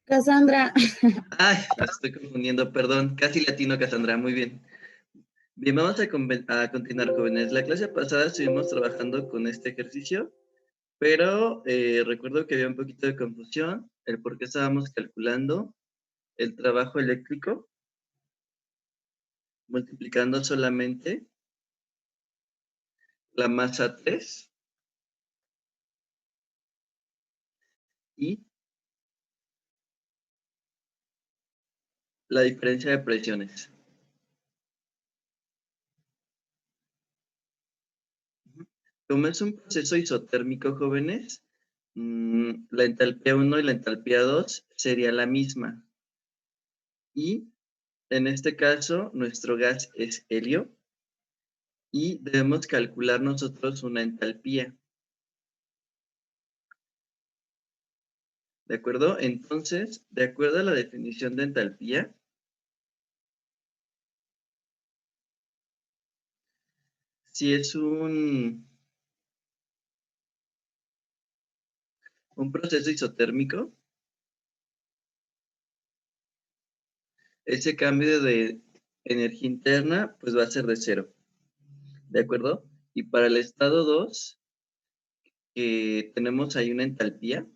Cassandra, Ay, las estoy confundiendo, perdón. Casi latino, Cassandra, muy bien. Bien, vamos a continuar, jóvenes. La clase pasada estuvimos trabajando con este ejercicio, pero recuerdo que había un poquito de confusión, el por qué estábamos calculando el trabajo eléctrico, multiplicando solamente la masa 3 y la diferencia de presiones. Como es un proceso isotérmico, jóvenes, la entalpía 1 y la entalpía 2 sería la misma. Y en este caso, nuestro gas es helio y debemos calcular nosotros una entalpía. ¿De acuerdo? Entonces, de acuerdo a la definición de entalpía, si es un proceso isotérmico, ese cambio de energía interna pues va a ser de cero. ¿De acuerdo? Y para el estado 2, que tenemos ahí una entalpía,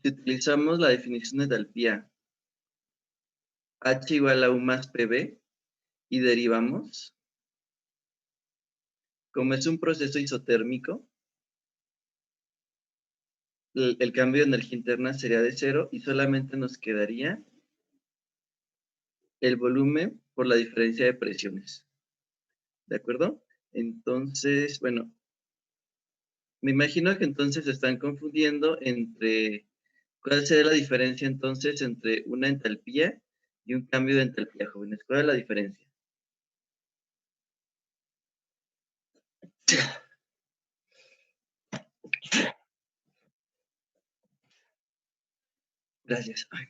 si utilizamos la definición de entalpía H igual a U más PV y derivamos, como es un proceso isotérmico, el cambio de energía interna sería de cero y solamente nos quedaría el volumen por la diferencia de presiones. ¿De acuerdo? Entonces, bueno, me imagino que entonces se están confundiendo entre cuál sería la diferencia entonces entre una entalpía y un cambio de entalpía, jóvenes. ¿Cuál es la diferencia? Gracias. Ay.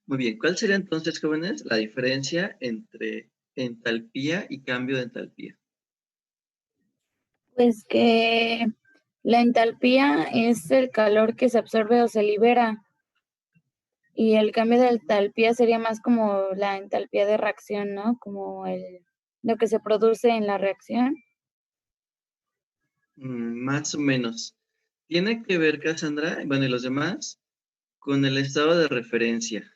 Muy bien, ¿cuál sería entonces, jóvenes, la diferencia entre entalpía y cambio de entalpía? pues que la entalpía es el calor que se absorbe o se libera y el cambio de entalpía sería más como la entalpía de reacción, ¿no? Como lo que se produce en la reacción. Más o menos. Tiene que ver, Cassandra, bueno, y los demás, con el estado de referencia.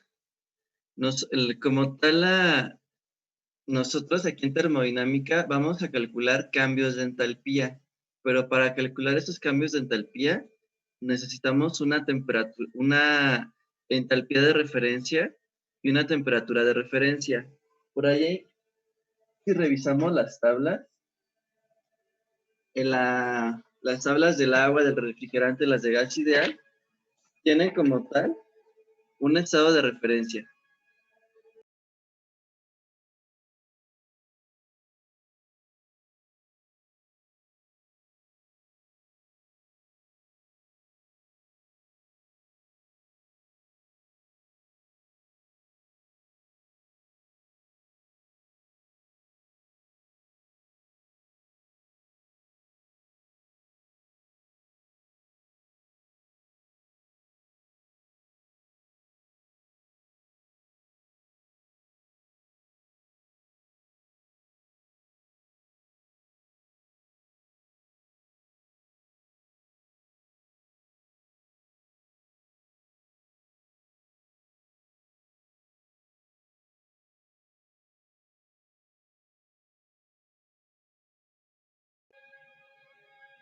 Como tal, nosotros aquí en termodinámica vamos a calcular cambios de entalpía, pero para calcular esos cambios de entalpía necesitamos una temperatura, una entalpía de referencia y una temperatura de referencia. Por ahí, si revisamos las tablas, las tablas del agua, del refrigerante, las de gas ideal, tienen como tal un estado de referencia.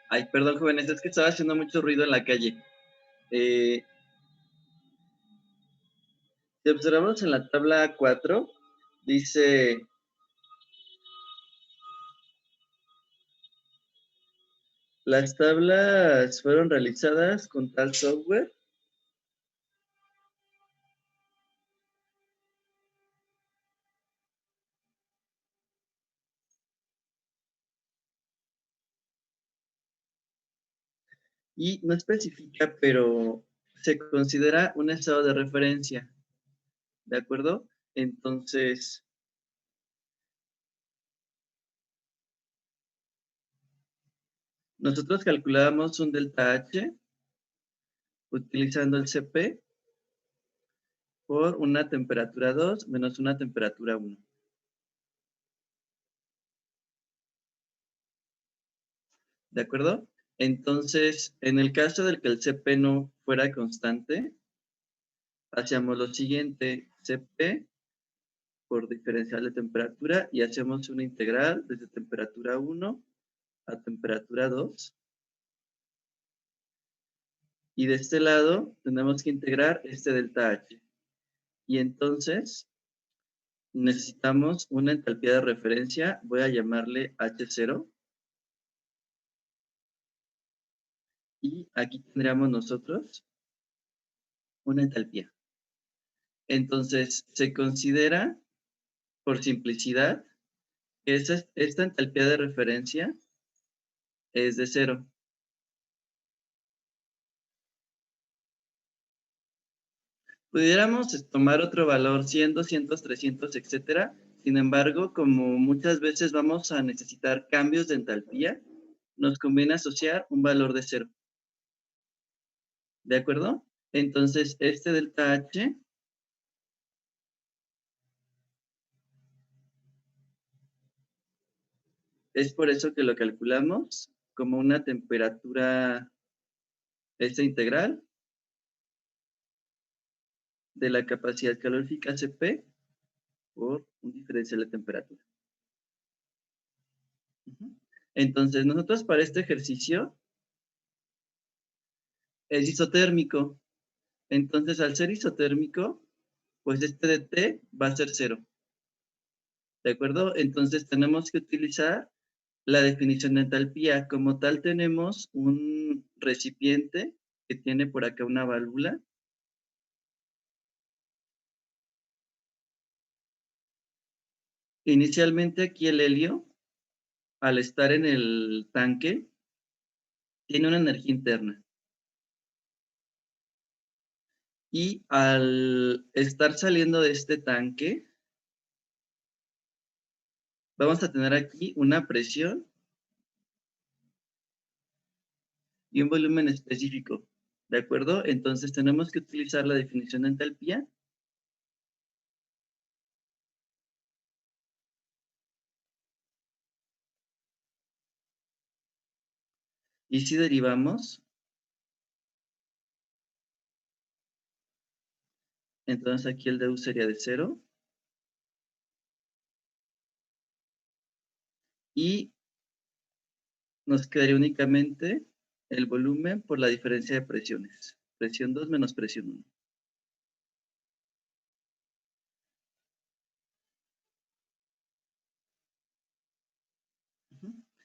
Ay, perdón, jóvenes, es que estaba haciendo mucho ruido en la calle. Eh, Si observamos en la tabla 4, dice Las tablas fueron realizadas con tal software. Y no especifica, pero se considera un estado de referencia, ¿de acuerdo? Entonces, nosotros calculábamos un delta H utilizando el CP por una temperatura 2 menos una temperatura 1. ¿De acuerdo? Entonces, en el caso del que el CP no fuera constante, hacíamos lo siguiente, CP por diferencial de temperatura y hacemos una integral desde temperatura 1 a temperatura 2. Y de este lado tenemos que integrar este delta H. Y entonces necesitamos una entalpía de referencia, voy a llamarle H0. Y aquí tendríamos nosotros una entalpía. Entonces, se considera, por simplicidad, que esta entalpía de referencia es de 0. Pudiéramos tomar otro valor, 100, 200, 300, etcétera. Sin embargo, como muchas veces vamos a necesitar cambios de entalpía, nos conviene asociar un valor de 0. ¿De acuerdo? Entonces, este delta H es por eso que lo calculamos como una temperatura, esta integral de la capacidad calorífica CP por un diferencial de temperatura. Entonces, nosotros para este ejercicio es isotérmico. Entonces, al ser isotérmico, pues este de T va a ser 0. ¿De acuerdo? Entonces, tenemos que utilizar la definición de entalpía. Como tal, tenemos un recipiente que tiene por acá una válvula. Inicialmente aquí el helio, al estar en el tanque, tiene una energía interna. Y al estar saliendo de este tanque, vamos a tener aquí una presión y un volumen específico, ¿de acuerdo? Entonces tenemos que utilizar la definición de entalpía. Y si derivamos, entonces aquí el dU sería de 0. Y nos quedaría únicamente el volumen por la diferencia de presiones. Presión 2 menos presión 1.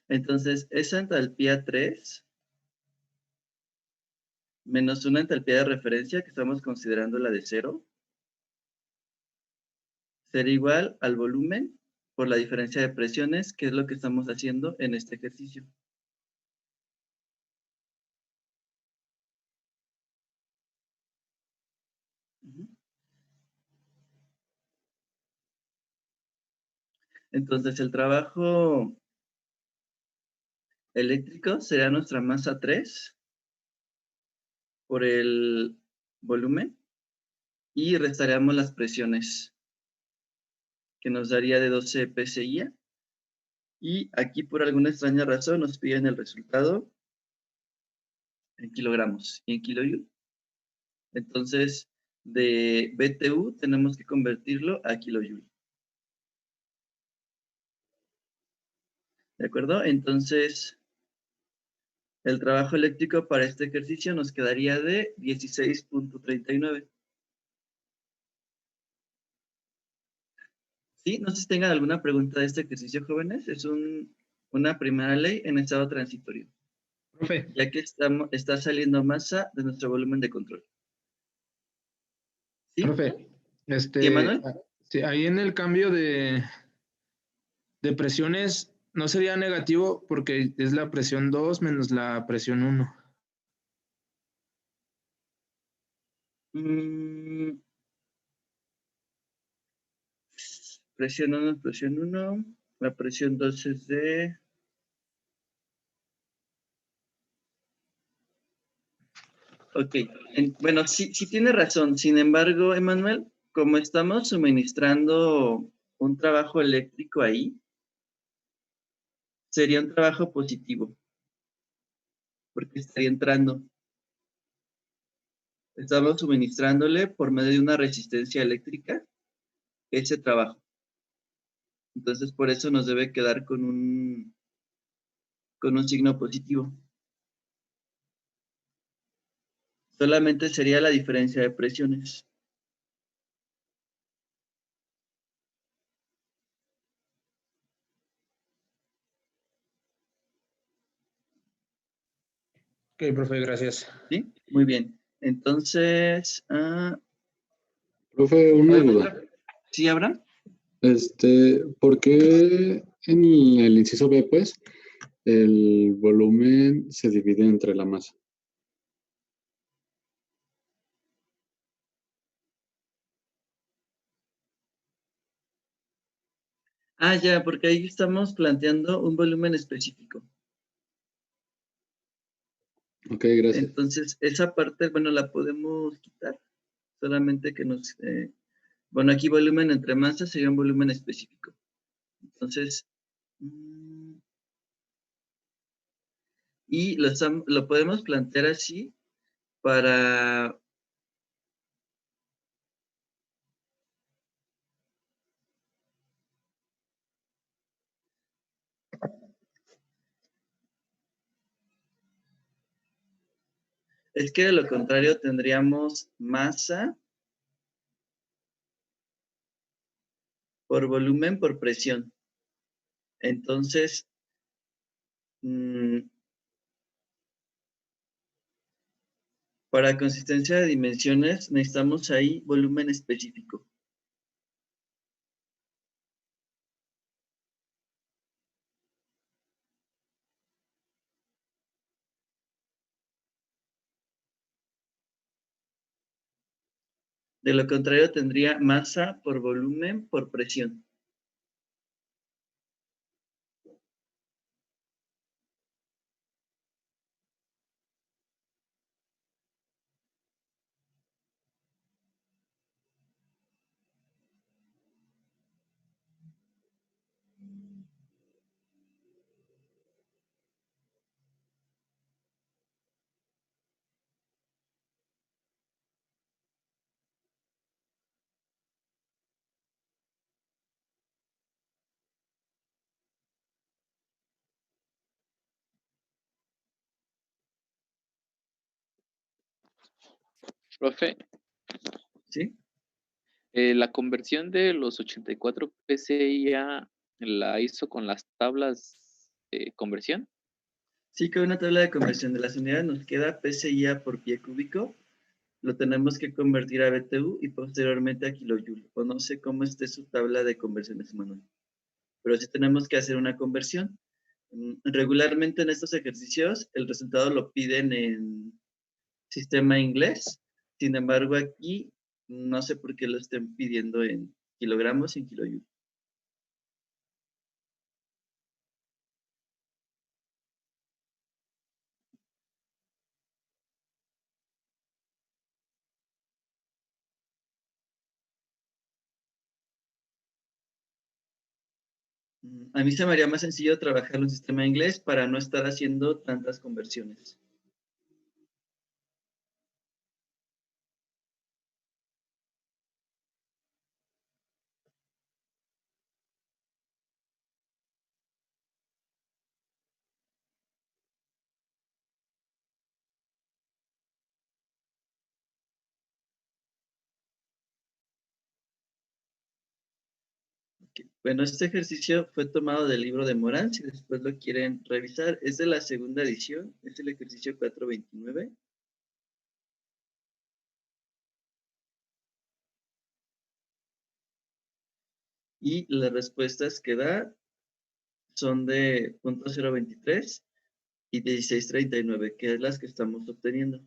Entonces, esa entalpía 3 menos una entalpía de referencia, que estamos considerando la de 0, será igual al volumen por la diferencia de presiones, que es lo que estamos haciendo en este ejercicio. Entonces, el trabajo eléctrico será nuestra masa 3 por el volumen y restaríamos las presiones, que nos daría de 12 psi. Y aquí por alguna extraña razón nos piden el resultado en kilogramos y en kilojoule. Entonces, de BTU tenemos que convertirlo a kilojoule. ¿De acuerdo? Entonces, el trabajo eléctrico para este ejercicio nos quedaría de 16.39. Sí, no sé si tengan alguna pregunta de este ejercicio, jóvenes. Es una primera ley en estado transitorio. Profe, ya que está saliendo masa de nuestro volumen de control. ¿Sí? profe, ¿Sí, Manuel? sí, ahí en el cambio de presiones no sería negativo porque es la presión 2 menos la presión 1. Presión 1, presión 1. La presión 2 es de... Ok, bueno, sí tiene razón. Sin embargo, Emanuel, como estamos suministrando un trabajo eléctrico ahí, sería un trabajo positivo, porque estaría entrando. Estamos suministrándole por medio de una resistencia eléctrica ese trabajo. Entonces, por eso nos debe quedar con un signo positivo. Solamente sería la diferencia de presiones. Ok, profe, gracias. ¿Sí? Muy bien. Entonces, Profe, una duda. ¿sí, Abraham? ¿Por qué en el inciso B, pues, el volumen se divide entre la masa? Ya, porque ahí estamos planteando un volumen específico. Ok, gracias. Entonces, esa parte, bueno, la podemos quitar. Solamente que nos... bueno, aquí volumen entre masas sería un volumen específico. Entonces, y lo podemos plantear así para... Es que de lo contrario tendríamos masa por volumen por presión. Entonces, para consistencia de dimensiones necesitamos ahí volumen específico. De lo contrario tendría masa por volumen por presión. Profe, ¿Sí? la conversión de los 84 PCIA la hizo con las tablas de conversión. Sí, que una tabla de conversión de las unidades nos queda PSI por pie cúbico. Lo tenemos que convertir a BTU y posteriormente a kilojoule. O no sé cómo esté su tabla de conversiones, Manuel. Pero sí tenemos que hacer una conversión. Regularmente en estos ejercicios el resultado lo piden en sistema inglés. Sin embargo, aquí no sé por qué lo estén pidiendo en kilogramos y en kilojoule. A mí se me haría más sencillo trabajar en un sistema inglés para no estar haciendo tantas conversiones. Ok. Bueno, este ejercicio fue tomado del libro de Morán, si después lo quieren revisar. Es de la segunda edición, es el ejercicio 429. Y las respuestas que da son de .023 y 1639, que es las que estamos obteniendo.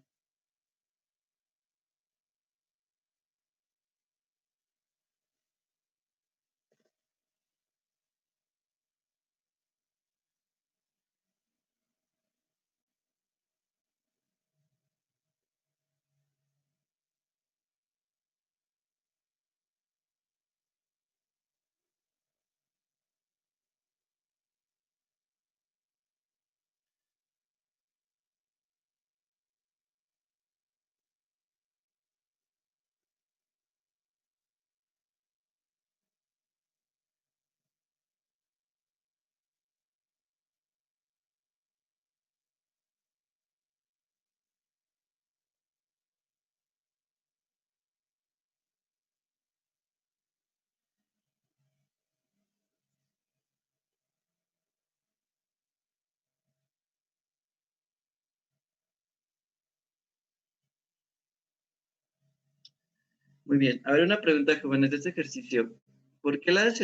Muy bien. A ver, una pregunta, jóvenes, de este ejercicio. ¿Por qué las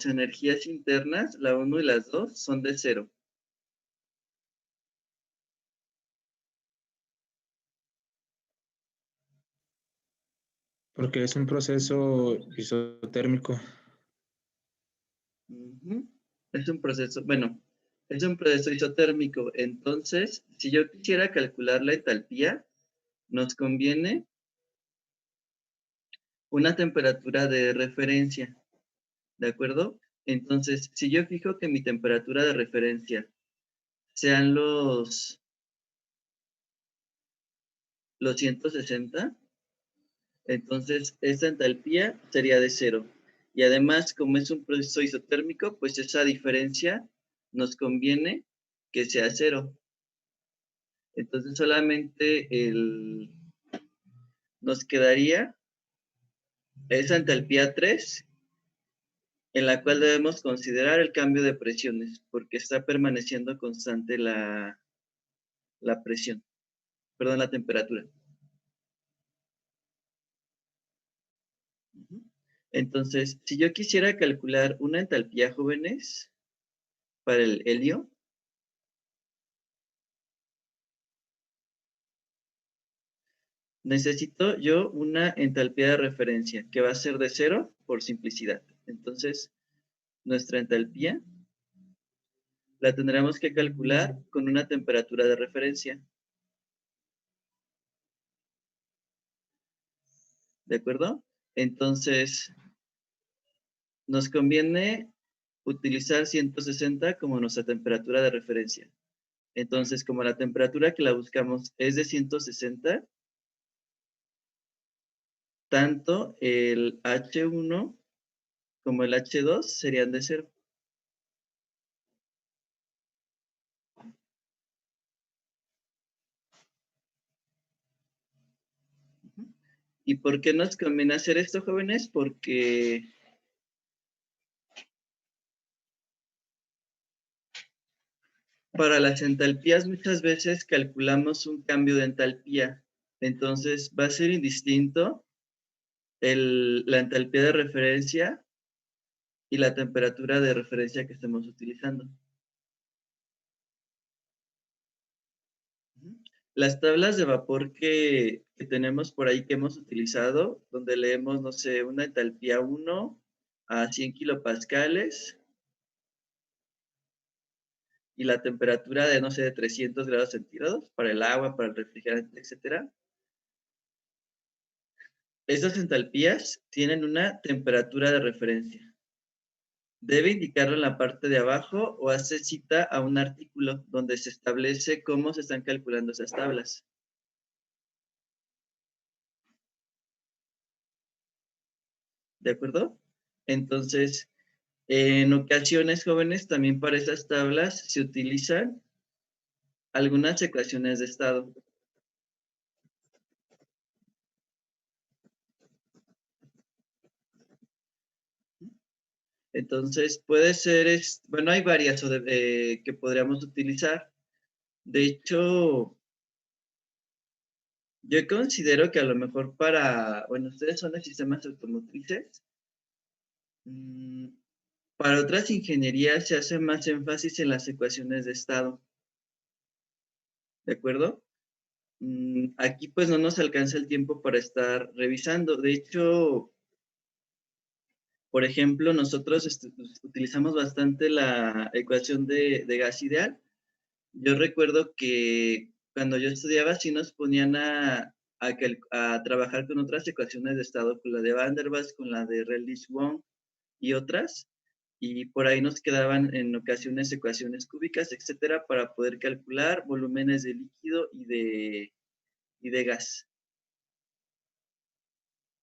energías internas, la 1 y las 2, son de 0? Porque es un proceso isotérmico. Es un proceso, bueno, es un proceso isotérmico. Entonces, si yo quisiera calcular la entalpía, nos conviene una temperatura de referencia, ¿de acuerdo? Entonces, si yo fijo que mi temperatura de referencia sean los 160, entonces esa entalpía sería de 0. Y además, como es un proceso isotérmico, pues esa diferencia nos conviene que sea 0. Entonces solamente nos quedaría esa entalpía 3, en la cual debemos considerar el cambio de presiones, porque está permaneciendo constante la presión, perdón, la temperatura. Entonces, si yo quisiera calcular una entalpía, jóvenes, para el helio, necesito yo una entalpía de referencia, que va a ser de 0 por simplicidad. Entonces, nuestra entalpía la tendremos que calcular con una temperatura de referencia. ¿De acuerdo? Entonces, nos conviene utilizar 160 como nuestra temperatura de referencia. Entonces, como la temperatura que la buscamos es de 160, tanto el H1 como el H2 serían de 0. ¿Y por qué nos conviene hacer esto, jóvenes? Porque para las entalpías muchas veces calculamos un cambio de entalpía. Entonces va a ser indistinto la entalpía de referencia y la temperatura de referencia que estemos utilizando. Las tablas de vapor que tenemos por ahí que hemos utilizado, donde leemos, no sé, una entalpía 1 a 100 kilopascales y la temperatura de, no sé, de 300 grados centígrados para el agua, para el refrigerante, etc. Estas entalpías tienen una temperatura de referencia. Debe indicarlo en la parte de abajo o hace cita a un artículo donde se establece cómo se están calculando esas tablas. ¿De acuerdo? Entonces, en ocasiones, jóvenes, también para esas tablas se utilizan algunas ecuaciones de estado. Entonces, puede ser, bueno, hay varias que podríamos utilizar. De hecho, yo considero que a lo mejor bueno, ustedes son de sistemas automotrices. Para otras ingenierías se hace más énfasis en las ecuaciones de estado. ¿De acuerdo? Aquí pues no nos alcanza el tiempo para estar revisando. De hecho, por ejemplo, nosotros utilizamos bastante la ecuación de gas ideal. Yo recuerdo que cuando yo estudiaba sí nos ponían a trabajar con otras ecuaciones de estado, con la de Van der Waals, con la de Redlich-Wong y otras, y por ahí nos quedaban en ocasiones ecuaciones cúbicas, etcétera, para poder calcular volúmenes de líquido y de gas.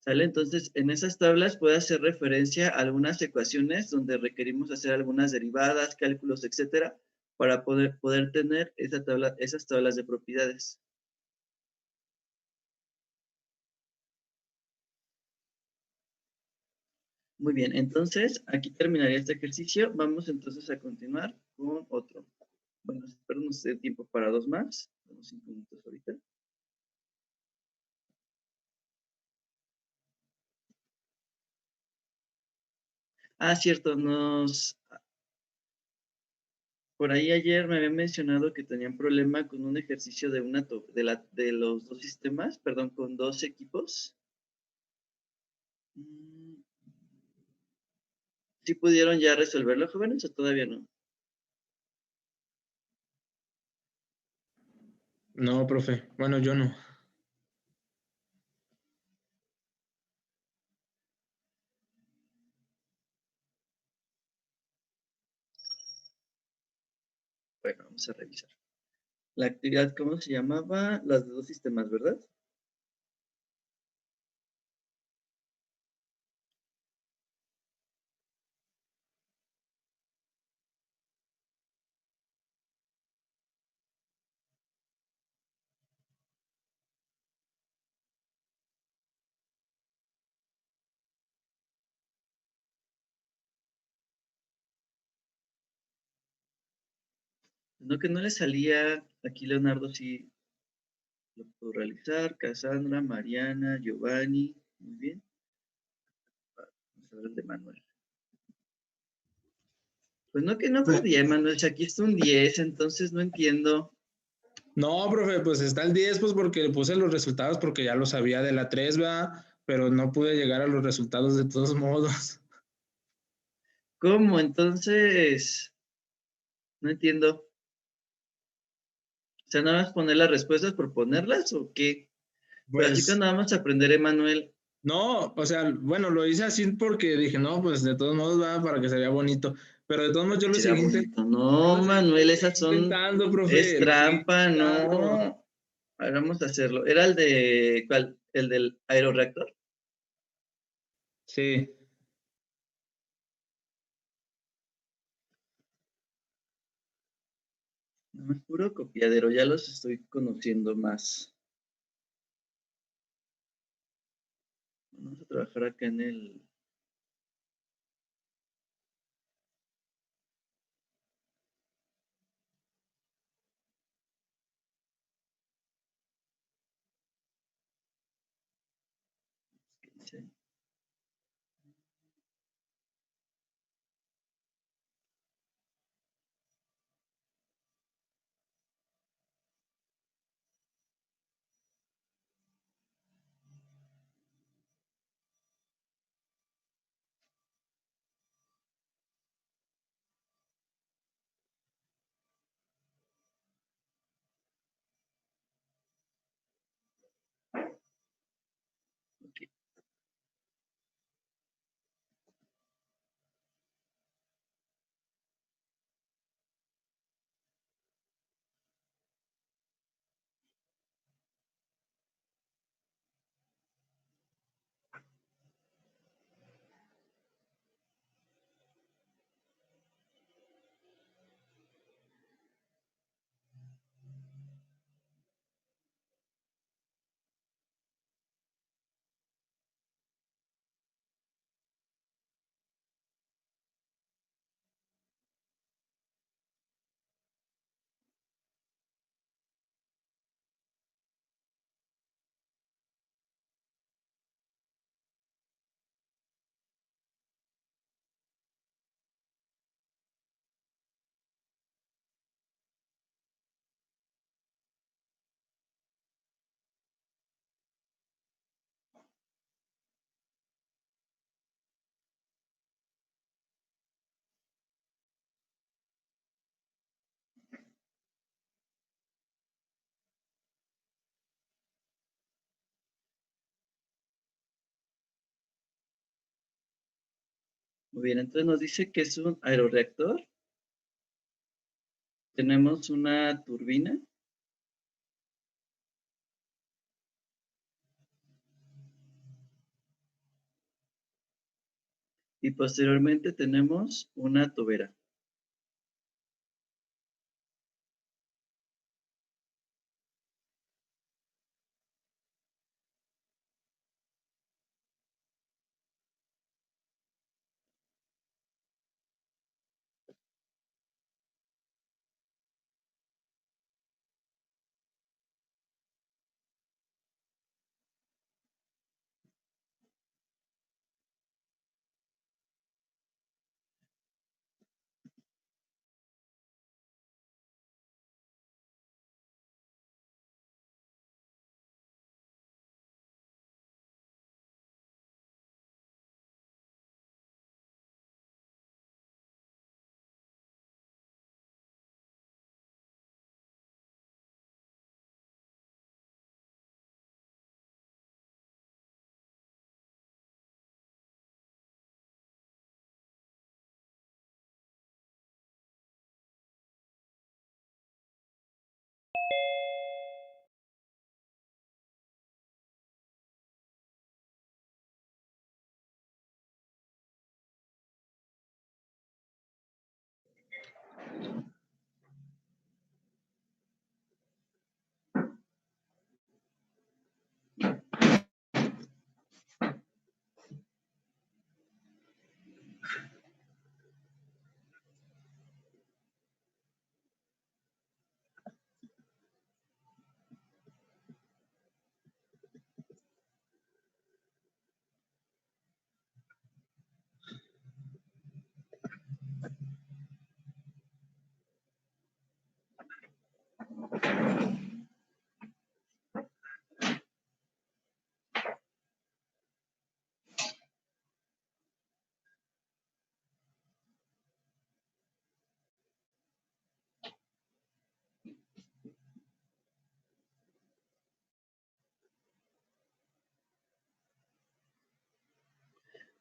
¿Sale? Entonces, en esas tablas puede hacer referencia a algunas ecuaciones donde requerimos hacer algunas derivadas, cálculos, etcétera, para poder tener esas tablas de propiedades. Muy bien, entonces aquí terminaría este ejercicio. Vamos entonces a continuar con otro. Bueno, espero nos dé tiempo para dos más. Tenemos 5 minutos ahorita. Ah, cierto, por ahí ayer me habían mencionado que tenían problema con un ejercicio de los dos sistemas, perdón, con dos equipos. ¿Sí pudieron ya resolverlo, jóvenes, o todavía no? No, profe. Bueno, yo no. Bueno, vamos a revisar. La actividad, ¿cómo se llamaba? Las de dos sistemas, ¿verdad? No, que no le salía. Aquí Leonardo sí lo pudo realizar. Cassandra, Mariana, Giovanni. Muy bien. Vamos a ver el de Manuel. Pues no, que no fue 10, Manuel. Si aquí está un 10, entonces no entiendo. No, profe, pues está el 10, pues porque le puse los resultados porque ya lo sabía de la 3, ¿verdad? Pero no pude llegar a los resultados de todos modos. ¿Cómo? Entonces, no entiendo. O sea, nada más poner las respuestas por ponerlas o qué. Pero así que Pues nada más aprender, Emanuel. no, o sea, bueno, lo hice así porque dije, no, pues de todos modos va para que se vea bonito. Pero de todos modos yo lo Sería seguí, bonito. No, Manuel, esas son. intentando, Es profe, lo seguí trampa, intentando. no. A ver, vamos a hacerlo. ¿Era el de cuál? ¿El del aeroreactor? Sí. No, es puro copiadero, ya los estoy conociendo más. Vamos a trabajar acá en el. ¿Qué dice? Ok. Muy bien, entonces nos dice que es un aeroreactor. Tenemos una turbina. Y posteriormente tenemos una tobera.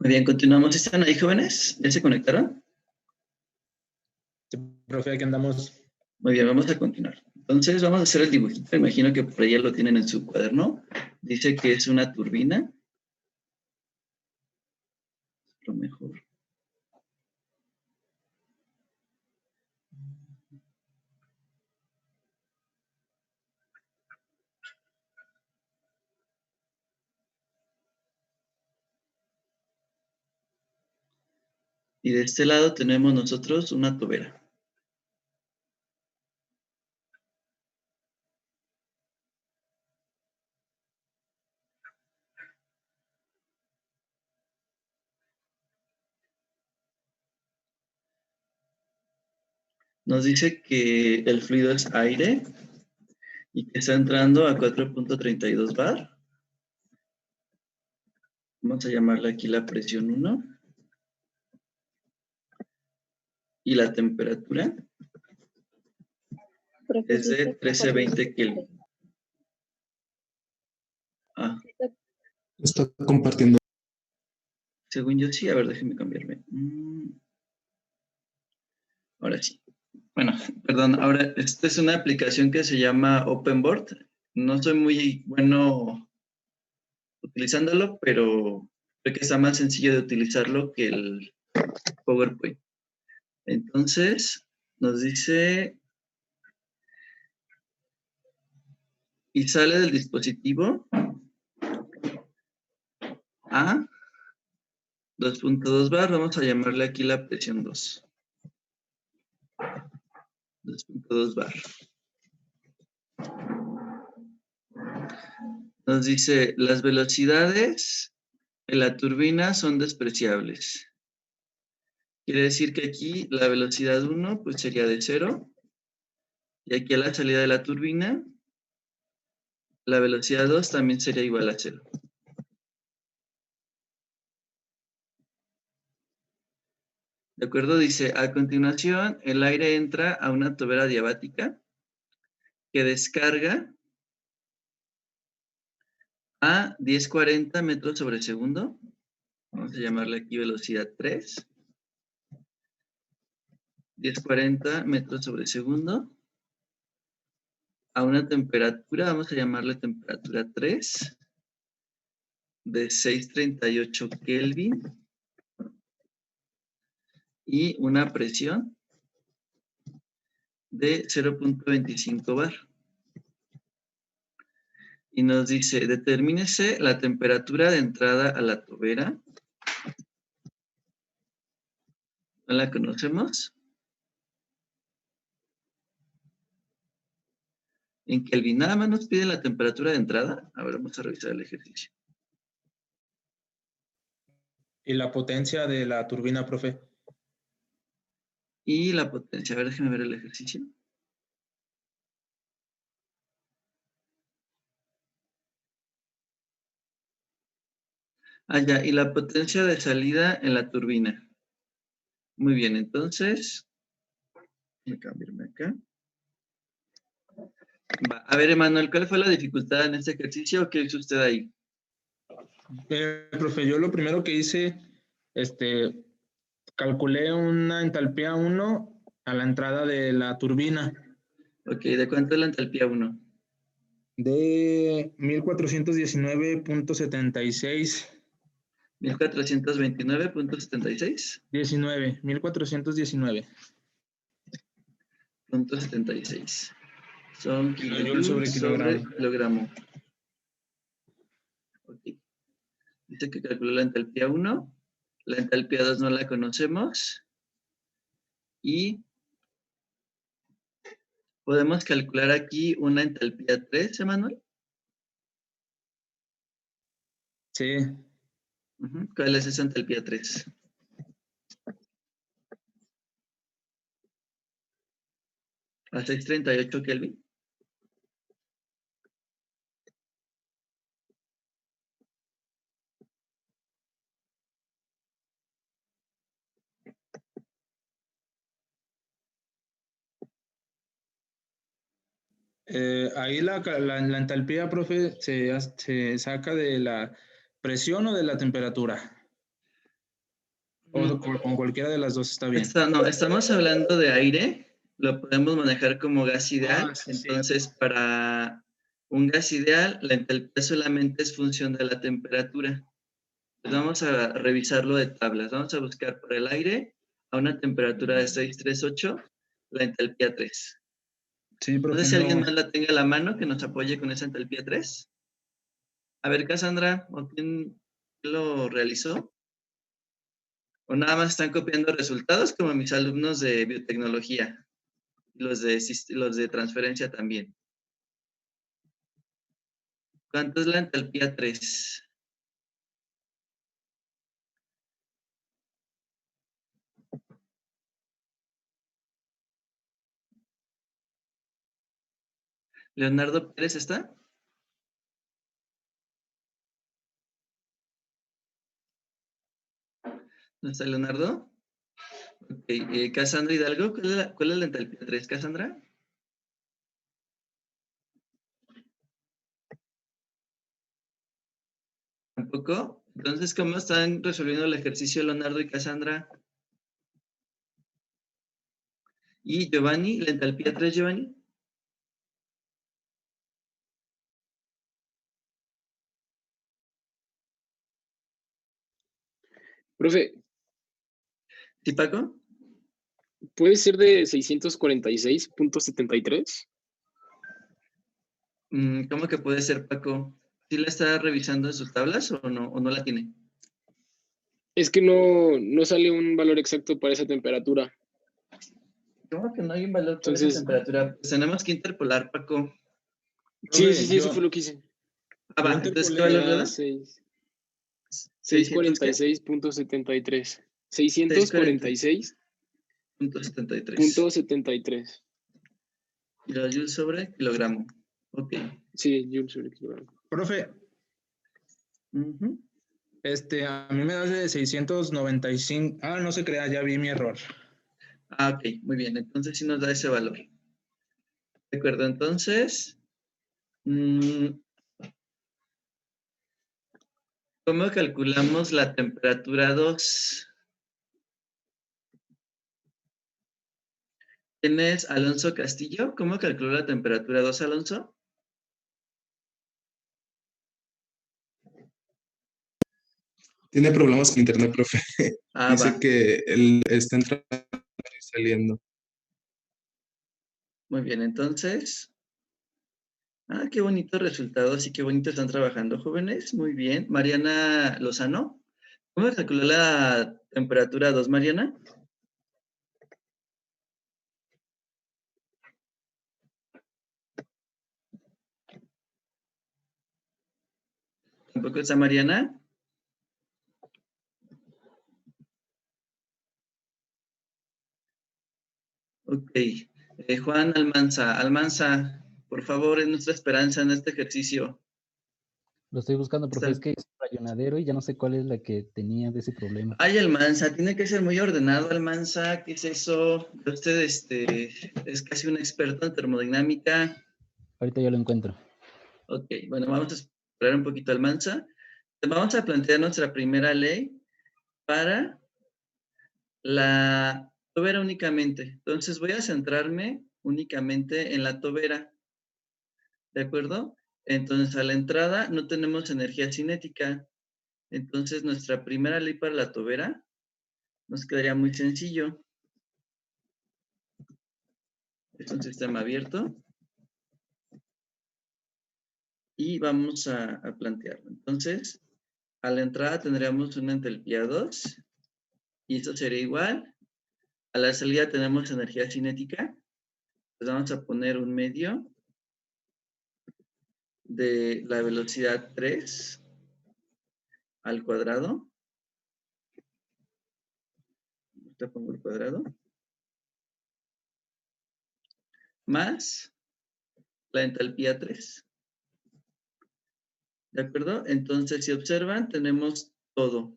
Muy bien, continuamos. ¿Están ahí, jóvenes? ¿Ya se conectaron? Sí, profe, aquí andamos. Muy bien, vamos a continuar. Entonces, vamos a hacer el dibujito. Imagino que por ahí ya lo tienen en su cuaderno. Dice que es una turbina. Lo mejor. Y de este lado tenemos nosotros una tobera. Nos dice que el fluido es aire y que está entrando a 4.32 bar. Vamos a llamarle aquí la presión 1. Y la temperatura es de 1320 Kelvin. Ah, Está compartiendo. según yo sí. A ver, déjenme cambiarme. Ahora sí. Bueno, perdón. Ahora, esta es una aplicación que se llama OpenBoard. No soy muy bueno utilizándolo, pero creo que está más sencillo de utilizarlo que el PowerPoint. Entonces, nos dice, y sale del dispositivo a 2.2 bar. Vamos a llamarle aquí la presión 2. 2.2 bar. Nos dice, las velocidades en la turbina son despreciables. Quiere decir que aquí la velocidad 1 pues sería de 0. Y aquí a la salida de la turbina, la velocidad 2 también sería igual a 0. ¿De acuerdo? Dice, a continuación, el aire entra a una tobera diabática que descarga a 1040 metros sobre segundo. Vamos a llamarle aquí velocidad 3. 1040 metros sobre segundo a una temperatura, vamos a llamarle temperatura 3, de 638 Kelvin y una presión de 0.25 bar. Y nos dice, determínese la temperatura de entrada a la tobera. ¿No la conocemos? En Kelvin, nada más nos pide la temperatura de entrada. A ver, vamos a revisar el ejercicio. Y la potencia de la turbina, profe. Y la potencia, a ver, déjeme ver el ejercicio. Ah, ya, y la potencia de salida en la turbina. Muy bien, entonces, voy a cambiarme acá. Va. A ver, Emanuel, ¿cuál fue la dificultad en este ejercicio? ¿Qué hizo usted ahí? Profe, yo lo primero que hice, calculé una entalpía 1 a la entrada de la turbina Ok, ¿de cuánto es la entalpía 1? de 1419.76. 1429.76. 1419. 76. Son Kilojoules sobre kilogramo. Ok. Dice que calculó la entalpía 1. La entalpía 2 no la conocemos. Y podemos calcular aquí una entalpía 3, Emanuel. Sí. ¿Cuál es esa entalpía 3? A 638 Kelvin. Ahí la entalpía, profe, se saca de la presión o de la temperatura. O con cualquiera de las dos está bien. No, estamos hablando de aire. Lo podemos manejar como gas ideal. Sí, Entonces, para un gas ideal, la entalpía solamente es función de la temperatura. Pues vamos a revisarlo de tablas. Vamos a buscar por el aire a una temperatura de 638, la entalpía 3. Sí, profe, No sé si alguien más la tenga a la mano que nos apoye con esa entalpía 3. A ver, Cassandra, ¿o quién lo realizó? ¿O nada más están copiando resultados como mis alumnos de biotecnología? Los de transferencia también. ¿Cuánto es la entalpía 3? ¿Leonardo Pérez está? ¿No está Leonardo? Ok, Cassandra Hidalgo, ¿cuál es la entalpía 3, Cassandra? ¿Tampoco? Entonces, ¿cómo están resolviendo el ejercicio Leonardo y Cassandra? ¿Y Giovanni? ¿La entalpía 3, Giovanni? Profe, ¿Sí, Paco? ¿puede ser de 646.73? ¿Cómo que puede ser, Paco? ¿Sí la está revisando en sus tablas o no la tiene? Es que no sale un valor exacto para esa temperatura. ¿Cómo que no hay un valor para esa Entonces, temperatura? Pues tenemos que interpolar, Paco. sí, Profe, eso fue lo que hice. Ah, va, entonces, ¿qué valor le da? 646.73. 646.73. Kilojoules sobre kilogramo. Ok. Sí, joules sobre kilogramo. Profe, a mí me da de 695. Ah, no se crea, ya vi mi error. Ah, ok, muy bien. Entonces sí nos da ese valor. De acuerdo, entonces, ¿cómo calculamos la temperatura 2? ¿Tienes Alonso Castillo? ¿Cómo calculó la temperatura 2, Alonso? Tiene problemas con internet, profe. Ah, Dice va. que él está entrando y saliendo. Muy bien, entonces. Ah, qué bonitos resultados y qué bonito están trabajando, jóvenes. Muy bien. Mariana Lozano. ¿Cómo calculó la temperatura 2, Mariana? ¿Tampoco está Mariana? Ok. Juan Almanza. Almanza, por favor, es nuestra esperanza en este ejercicio. Lo estoy buscando, profe, Está- es que es un rayonadero y ya no sé cuál es la que tenía de ese problema. Ay, Almanza, tiene que ser muy ordenado, Almanza. ¿Qué es eso? Usted es casi un experto en termodinámica. Ahorita ya lo encuentro. Ok, bueno, vamos a esperar un poquito, Almanza. Vamos a plantear nuestra primera ley para la tobera únicamente. Entonces voy a centrarme únicamente en la tobera, ¿de acuerdo? Entonces a la entrada no tenemos energía cinética. Entonces nuestra primera ley para la tobera nos quedaría muy sencillo. Es un sistema abierto. Y vamos a plantearlo. Entonces, a la entrada tendríamos una entalpía 2. Y esto sería igual. A la salida tenemos energía cinética. Pues vamos a poner un medio de la velocidad 3 al cuadrado. Te pongo el cuadrado. Más la entalpía 3. ¿De acuerdo? Entonces, si observan, tenemos todo.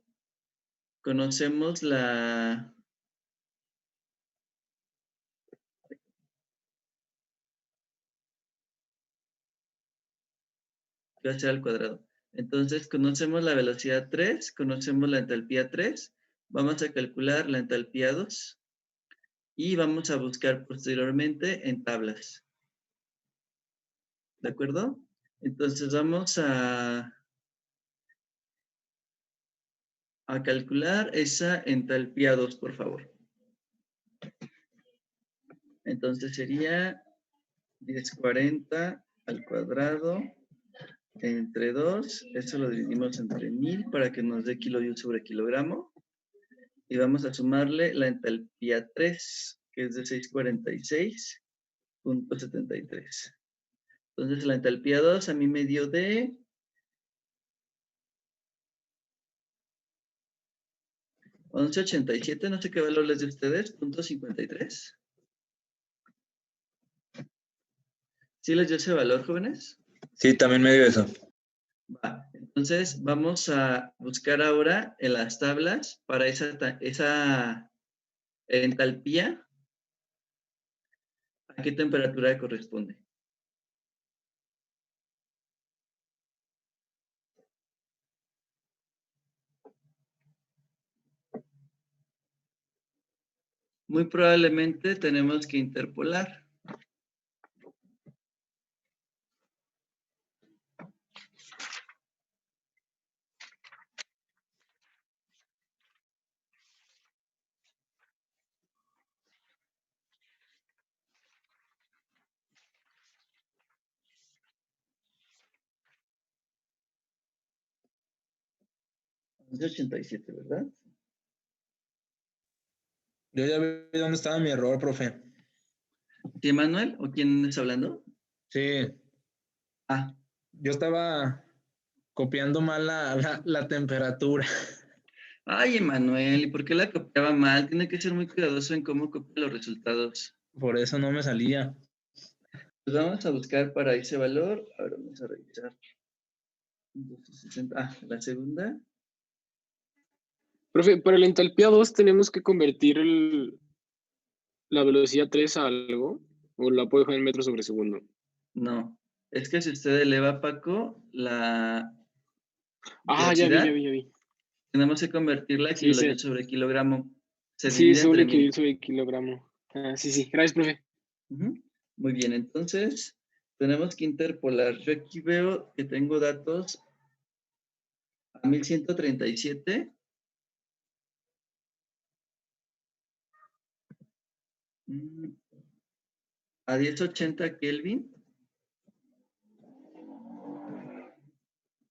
Conocemos la... ¿Qué va a ser al cuadrado? Entonces, conocemos la velocidad 3, conocemos la entalpía 3. Vamos a calcular la entalpía 2. Y vamos a buscar posteriormente en tablas. ¿De acuerdo? Entonces, vamos a calcular esa entalpía 2, por favor. Entonces sería 1040 al cuadrado entre 2. Eso lo dividimos entre 1000 para que nos dé kilojoule sobre kilogramo. Y vamos a sumarle la entalpía 3, que es de 646.73. Entonces la entalpía 2 a mí me dio de 1187, no sé qué valor les de ustedes, .53. ¿Sí les dio ese valor, jóvenes? Sí, también me dio eso. Va. Entonces vamos a buscar ahora en las tablas para esa entalpía, ¿a qué temperatura corresponde? Muy probablemente tenemos que interpolar. Es de 87, ¿verdad? Yo ya vi dónde estaba mi error, profe. ¿Sí, Manuel? ¿O quién está hablando? Sí, Ah, yo estaba copiando mal la temperatura. ay, Emanuel, ¿y por qué la copiaba mal? Tiene que ser muy cuidadoso en cómo copia los resultados. Por eso no me salía. Pues vamos a buscar para ese valor. Ahora vamos a revisar. 260. Ah, la segunda. Profe, para la entalpía 2 tenemos que convertir la velocidad 3 a algo, o la puedo dejar en metros sobre segundo. No. Es que si usted eleva, Paco, la Ah, ya velocidad, vi. tenemos que convertirla a Sí, kilojoule sobre kilogramo. Se sí, divide es un entre equilibrio 1000. sobre kilogramo. Sí, sí. Gracias, profe. Ujú. Muy bien, entonces tenemos que interpolar. Yo aquí veo que tengo datos a 1137. A 1080 Kelvin.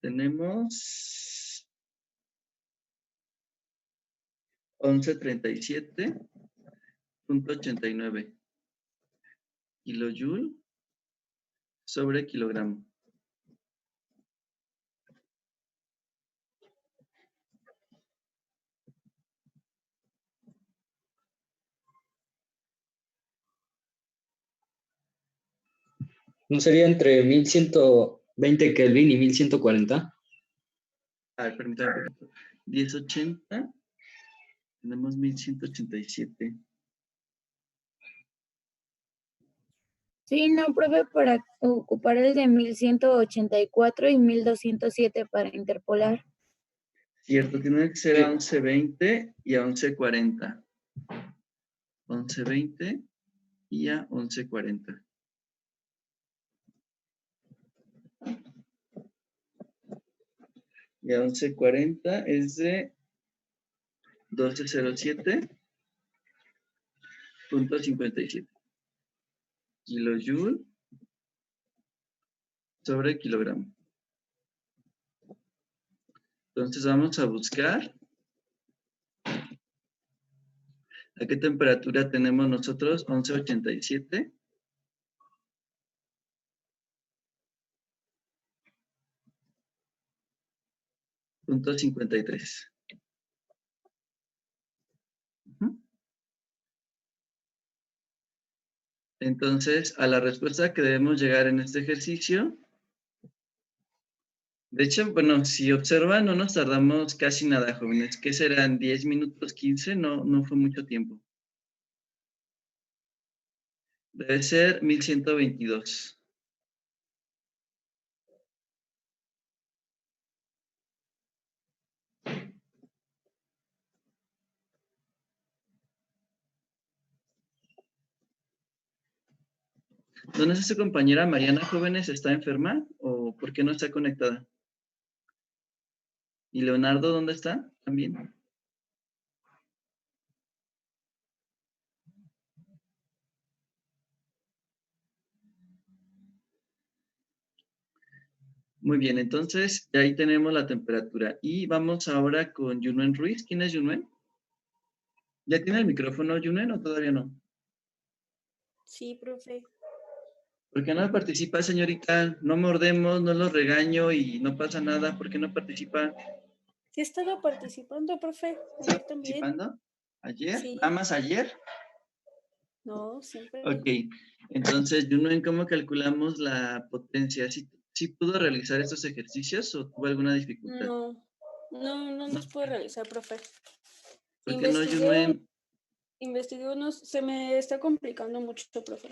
Tenemos 1137.89 kilojoule sobre kilogramo. ¿No sería entre 1120 Kelvin y 1140? A ver, permítame un poquito. 1080. Tenemos 1187. Sí, no, profe, para ocupar el de 1184 y 1207 para interpolar. Cierto, tiene que ser a 1120 y a 1140. 1120 y a 1140. Y a 1140 es de 1207.57 kilojoule sobre kilogramo. Entonces vamos a buscar a qué temperatura tenemos nosotros, 1187. .53. Entonces, a la respuesta que debemos llegar en este ejercicio, de hecho, bueno, si observan, no nos tardamos casi nada, jóvenes. ¿Qué serán? ¿10 minutos, 15? No fue mucho tiempo. Debe ser 1122. ¿Dónde está su compañera Mariana, jóvenes? ¿Está enferma o por qué no está conectada? ¿Y Leonardo dónde está? También. Muy bien, entonces ahí tenemos la temperatura. Y vamos ahora con Yunuen Ruiz. ¿Quién es Yunuen? ¿Ya tiene el micrófono Yunuen o todavía no? Sí, profe. ¿Por qué no participa, señorita? No mordemos, no los regaño y no pasa nada. ¿Por qué no participa? Sí, estaba participando, profe. Ayer también. ¿Participando? ¿Ayer? Sí. ¿Nada más ayer? No, siempre. Ok. Entonces, Yunuen, ¿cómo calculamos la potencia? ¿Sí pudo realizar estos ejercicios o tuvo alguna dificultad? No los puedo realizar, profe. ¿Por qué no, Yunuen? Investigué unos, se me está complicando mucho, profe.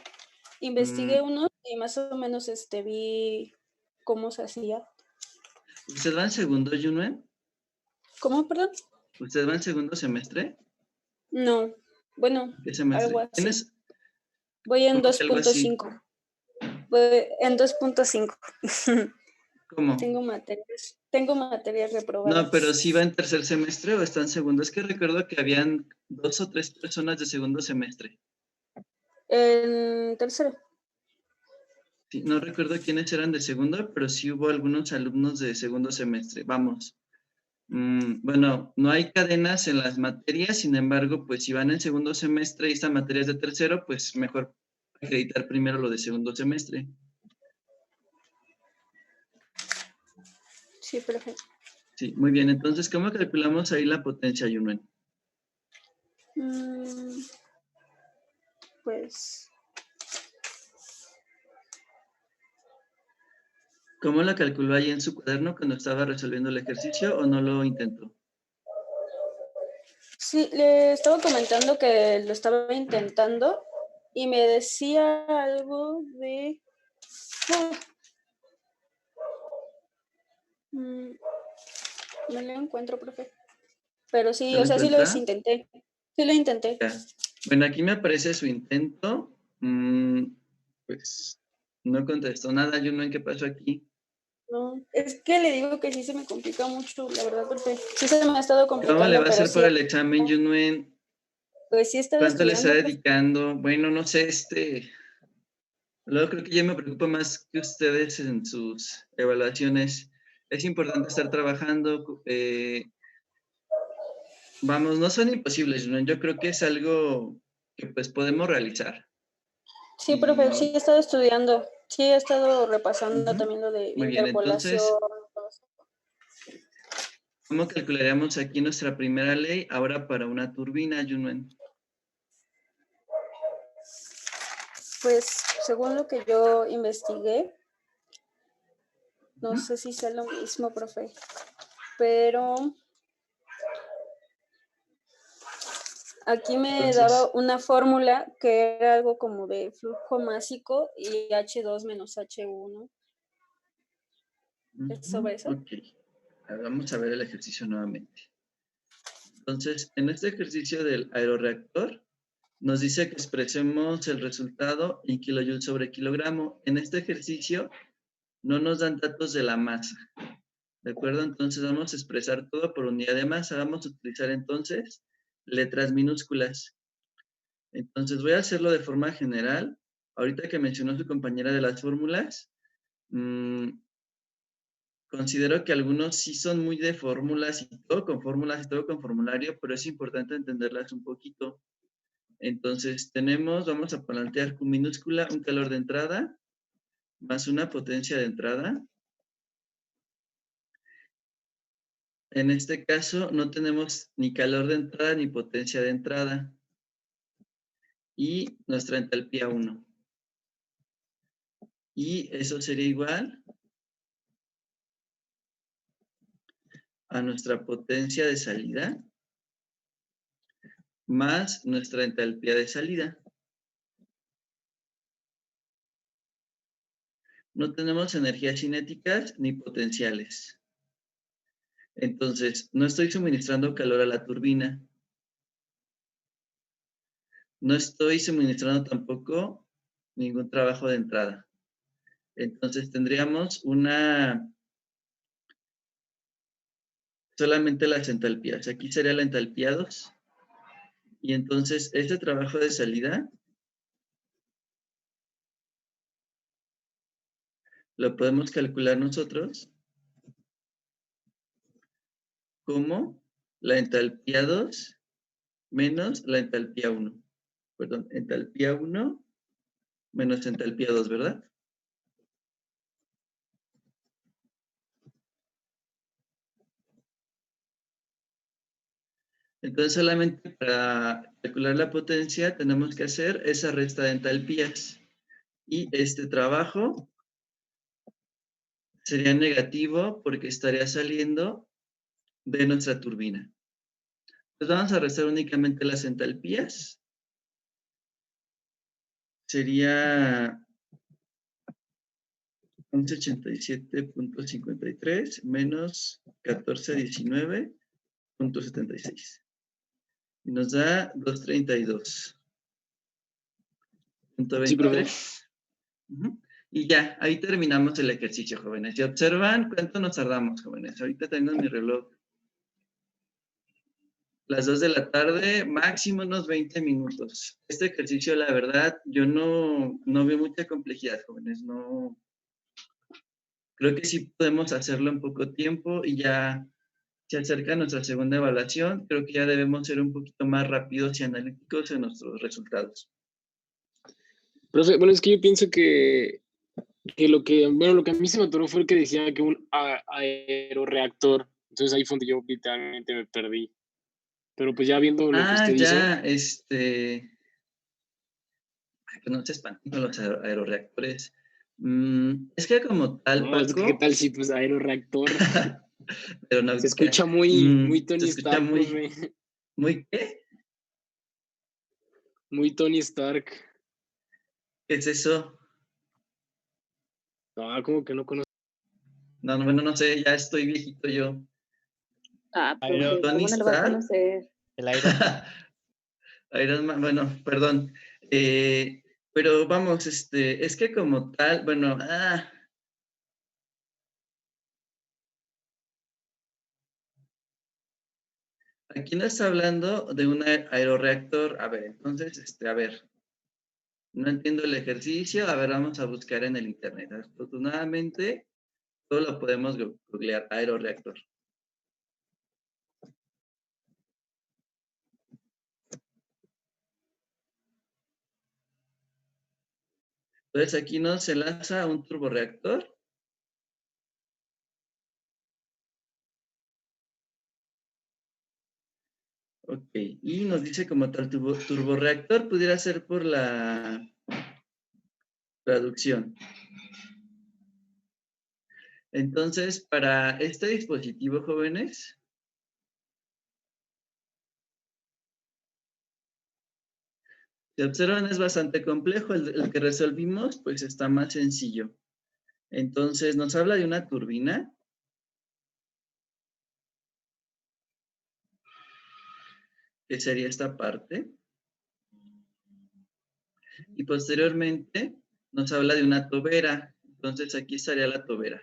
Investigué unos y más o menos vi cómo se hacía. ¿Usted va en segundo, Yunuen? ¿Cómo, perdón? ¿Usted va en segundo semestre? No, bueno, ¿Qué semestre? algo así. ¿Tienes? Voy en ¿Cómo que algo así? 2.5. Voy en 2.5. ¿Cómo? Tengo materias reprobadas. No, pero sí va en tercer semestre o está en segundo. Es que recuerdo que habían 2 o 3 personas de segundo semestre. En tercero. Sí, no recuerdo quiénes eran de segundo, pero sí hubo algunos alumnos de segundo semestre. Vamos. Bueno, no hay cadenas en las materias, sin embargo, pues si van en segundo semestre y esta materia es de tercero, pues mejor acreditar primero lo de segundo semestre. Sí, perfecto. Sí, muy bien. Entonces, ¿cómo calculamos ahí la potencia, Yunuen? Pues... ¿Cómo la calculó ahí en su cuaderno cuando estaba resolviendo el ejercicio o no lo intentó? Sí, le estaba comentando que lo estaba intentando y me decía algo de... No lo encuentro, profe. Pero sí, o sea, sí lo intenté. Sí lo intenté. Ya. Bueno, aquí me aparece su intento. Pues no contestó nada. Yo no sé qué pasó aquí. No, es que le digo que sí se me complica mucho, la verdad, porque sí se me ha estado ¿Cómo le complicando, va a pero hacer sí, para el examen, Junuen? pues sí he estado ¿Cuánto le está estudiando, profe. dedicando? Bueno, no sé, luego creo que ya me preocupa más que ustedes en sus evaluaciones. Es importante estar trabajando. Vamos, no son imposibles, Junuen. Yo creo que es algo que pues podemos realizar. Sí, profe, sí Y, he estado estudiando, sí he estado repasando ujú, también lo de muy bien, interpolación. entonces, ¿cómo calcularíamos aquí nuestra primera ley ahora para una turbina, Junuen? Pues según lo que yo investigué, no Ujú. sé si sea lo mismo, profe, pero aquí me daba Entonces, una fórmula que era algo como de flujo másico y H2 menos H1. ¿Es sobre eso? ok. Vamos a ver el ejercicio nuevamente. Entonces, en este ejercicio del aeroreactor, nos dice que expresemos el resultado en kilojoules sobre kilogramo. En este ejercicio no nos dan datos de la masa. ¿De acuerdo? Entonces vamos a expresar todo por unidad de masa. Vamos a utilizar entonces letras minúsculas. Entonces voy a hacerlo de forma general. Ahorita que mencionó su compañera de las fórmulas, considero que algunos sí son muy de fórmulas y todo con fórmulas y todo con formulario, pero es importante entenderlas un poquito. Entonces vamos a plantear con minúscula un calor de entrada más una potencia de entrada. En este caso no tenemos ni calor de entrada ni potencia de entrada. Y nuestra entalpía 1. Y eso sería igual a nuestra potencia de salida más nuestra entalpía de salida. No tenemos energías cinéticas ni potenciales. Entonces, no estoy suministrando calor a la turbina. No estoy suministrando tampoco ningún trabajo de entrada. Entonces, tendríamos solamente las entalpías. Aquí sería la entalpía 2. Y entonces, este trabajo de salida lo podemos calcular nosotros como la entalpía 2 menos la entalpía 1. Perdón, entalpía 1 menos entalpía 2, ¿verdad? Entonces, solamente para calcular la potencia tenemos que hacer esa resta de entalpías. Y este trabajo sería negativo porque estaría saliendo de nuestra turbina. Entonces, vamos a restar únicamente las entalpías. Sería 1187.53 menos 1419.76. Y nos da 232.23. Sí, profe. Y ya, ahí terminamos el ejercicio, jóvenes. Y observan cuánto nos tardamos, jóvenes. Ahorita tengo mi reloj. Las 2 de la tarde, máximo unos 20 minutos. Este ejercicio, la verdad, yo no veo mucha complejidad, jóvenes. No, creo que sí podemos hacerlo en poco tiempo y ya se acerca nuestra segunda evaluación. Creo que ya debemos ser un poquito más rápidos y analíticos en nuestros resultados. Profe, bueno, es que yo pienso que lo que a mí se me atoró fue el que decía que un aeroreactor. Entonces ahí fue donde yo literalmente me perdí. Pero pues ya viendo lo que usted dice. Pues no se espanten con los aeroreactores. Es que como tal, No, es que qué Paco, tal si pues aeroreactor. Se escucha muy Tony se escucha Stark, muy, profe. ¿muy qué? Muy Tony Stark. ¿Qué es eso? No, como que no conozco. No, bueno, no sé, ya estoy viejito yo. Ah, profe, Tony ¿cómo no lo va a Stark. conocer? El aire. Iron Man, bueno, perdón. Pero vamos, es que como tal, bueno, aquí no está hablando de un aeroreactor. A ver, entonces, a ver, no entiendo el ejercicio. A ver, vamos a buscar en el internet. Afortunadamente, todo lo podemos googlear, aeroreactor. Entonces, aquí no se lanza un turborreactor. Ok, y nos dice como tal turborreactor pudiera ser por la traducción. Entonces, para este dispositivo, jóvenes, si observan es bastante complejo. El que resolvimos, pues está más sencillo. Entonces, nos habla de una turbina. Que sería esta parte. Y posteriormente nos habla de una tobera. Entonces, aquí estaría la tobera.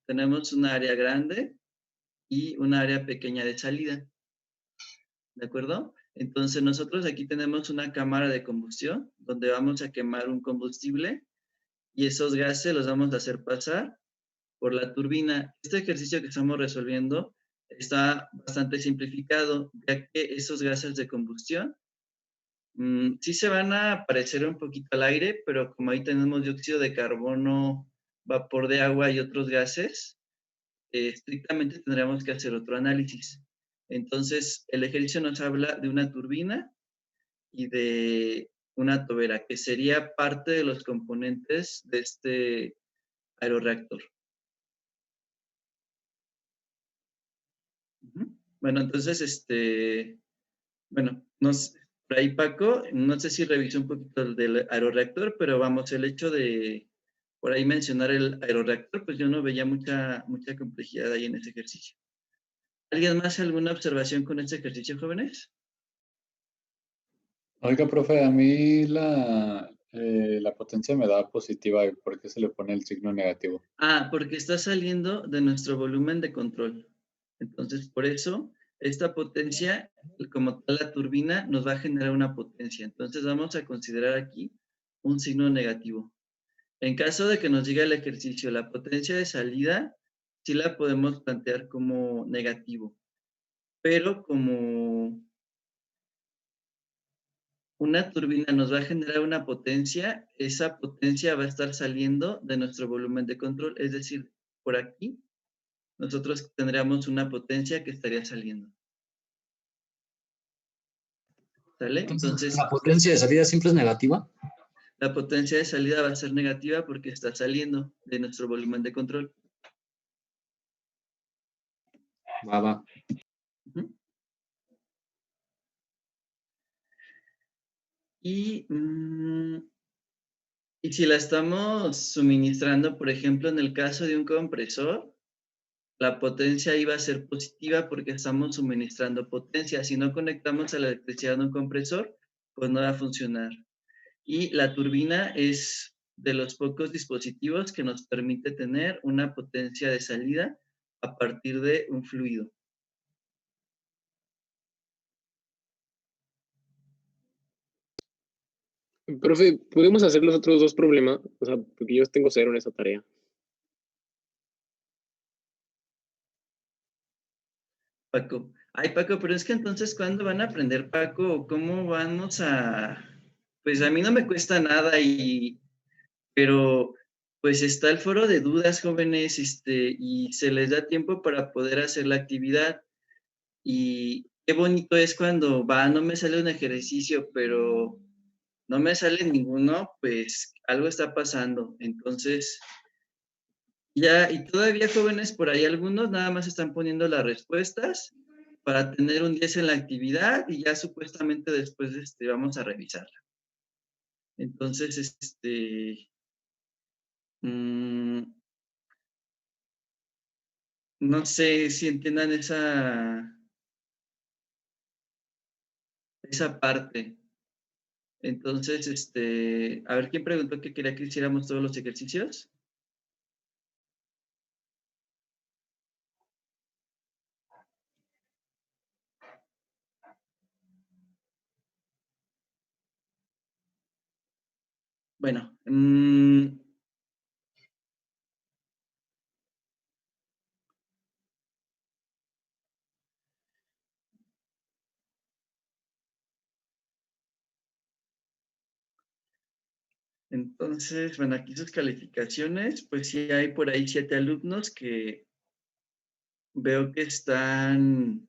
Tenemos un área grande y una área pequeña de salida. ¿De acuerdo? Entonces, nosotros aquí tenemos una cámara de combustión donde vamos a quemar un combustible y esos gases los vamos a hacer pasar por la turbina. Este ejercicio que estamos resolviendo está bastante simplificado, ya que esos gases de combustión sí se van a parecer un poquito al aire, pero como ahí tenemos dióxido de carbono, vapor de agua y otros gases, estrictamente tendríamos que hacer otro análisis. Entonces, el ejercicio nos habla de una turbina y de una tobera, que sería parte de los componentes de este aeroreactor. Bueno, entonces, bueno, por ahí Paco, no sé si revisó un poquito el del aeroreactor, pero vamos, el hecho de por ahí mencionar el aeroreactor, pues yo no veía mucha complejidad ahí en ese ejercicio. ¿Alguien más alguna observación con este ejercicio, jóvenes? Oiga, profe, a mí la potencia me da positiva. ¿Y por qué se le pone el signo negativo? Porque está saliendo de nuestro volumen de control. Entonces, por eso, esta potencia, como tal la turbina, nos va a generar una potencia. Entonces, vamos a considerar aquí un signo negativo. En caso de que nos diga el ejercicio, la potencia de salida, sí la podemos plantear como negativo. Pero como una turbina nos va a generar una potencia, esa potencia va a estar saliendo de nuestro volumen de control. Es decir, por aquí, nosotros tendríamos una potencia que estaría saliendo. ¿Sale? Entonces, ¿la potencia de salida siempre es negativa? La potencia de salida va a ser negativa porque está saliendo de nuestro volumen de control. Va. Y si la estamos suministrando, por ejemplo, en el caso de un compresor, la potencia iba a ser positiva porque estamos suministrando potencia. Si no conectamos a la electricidad de un compresor, pues no va a funcionar. Y la turbina es de los pocos dispositivos que nos permite tener una potencia de salida a partir de un fluido. Profe, ¿podemos hacer los otros dos problemas? O sea, porque yo tengo 0 en esa tarea. Paco. Ay, Paco, pero es que entonces, ¿cuándo van a aprender, Paco? ¿Cómo vamos a...? Pues a mí no me cuesta nada pero pues está el foro de dudas, jóvenes, y se les da tiempo para poder hacer la actividad. Y qué bonito es cuando no me sale un ejercicio, pero no me sale ninguno, pues algo está pasando. Entonces, ya, y todavía jóvenes por ahí algunos nada más están poniendo las respuestas para tener un 10 en la actividad y ya supuestamente después vamos a revisarla. Entonces, no sé si entiendan esa parte. Entonces, a ver, ¿quién preguntó que quería que hiciéramos todos los ejercicios? Bueno, entonces, bueno, aquí sus calificaciones, pues sí hay por ahí 7 alumnos que veo que están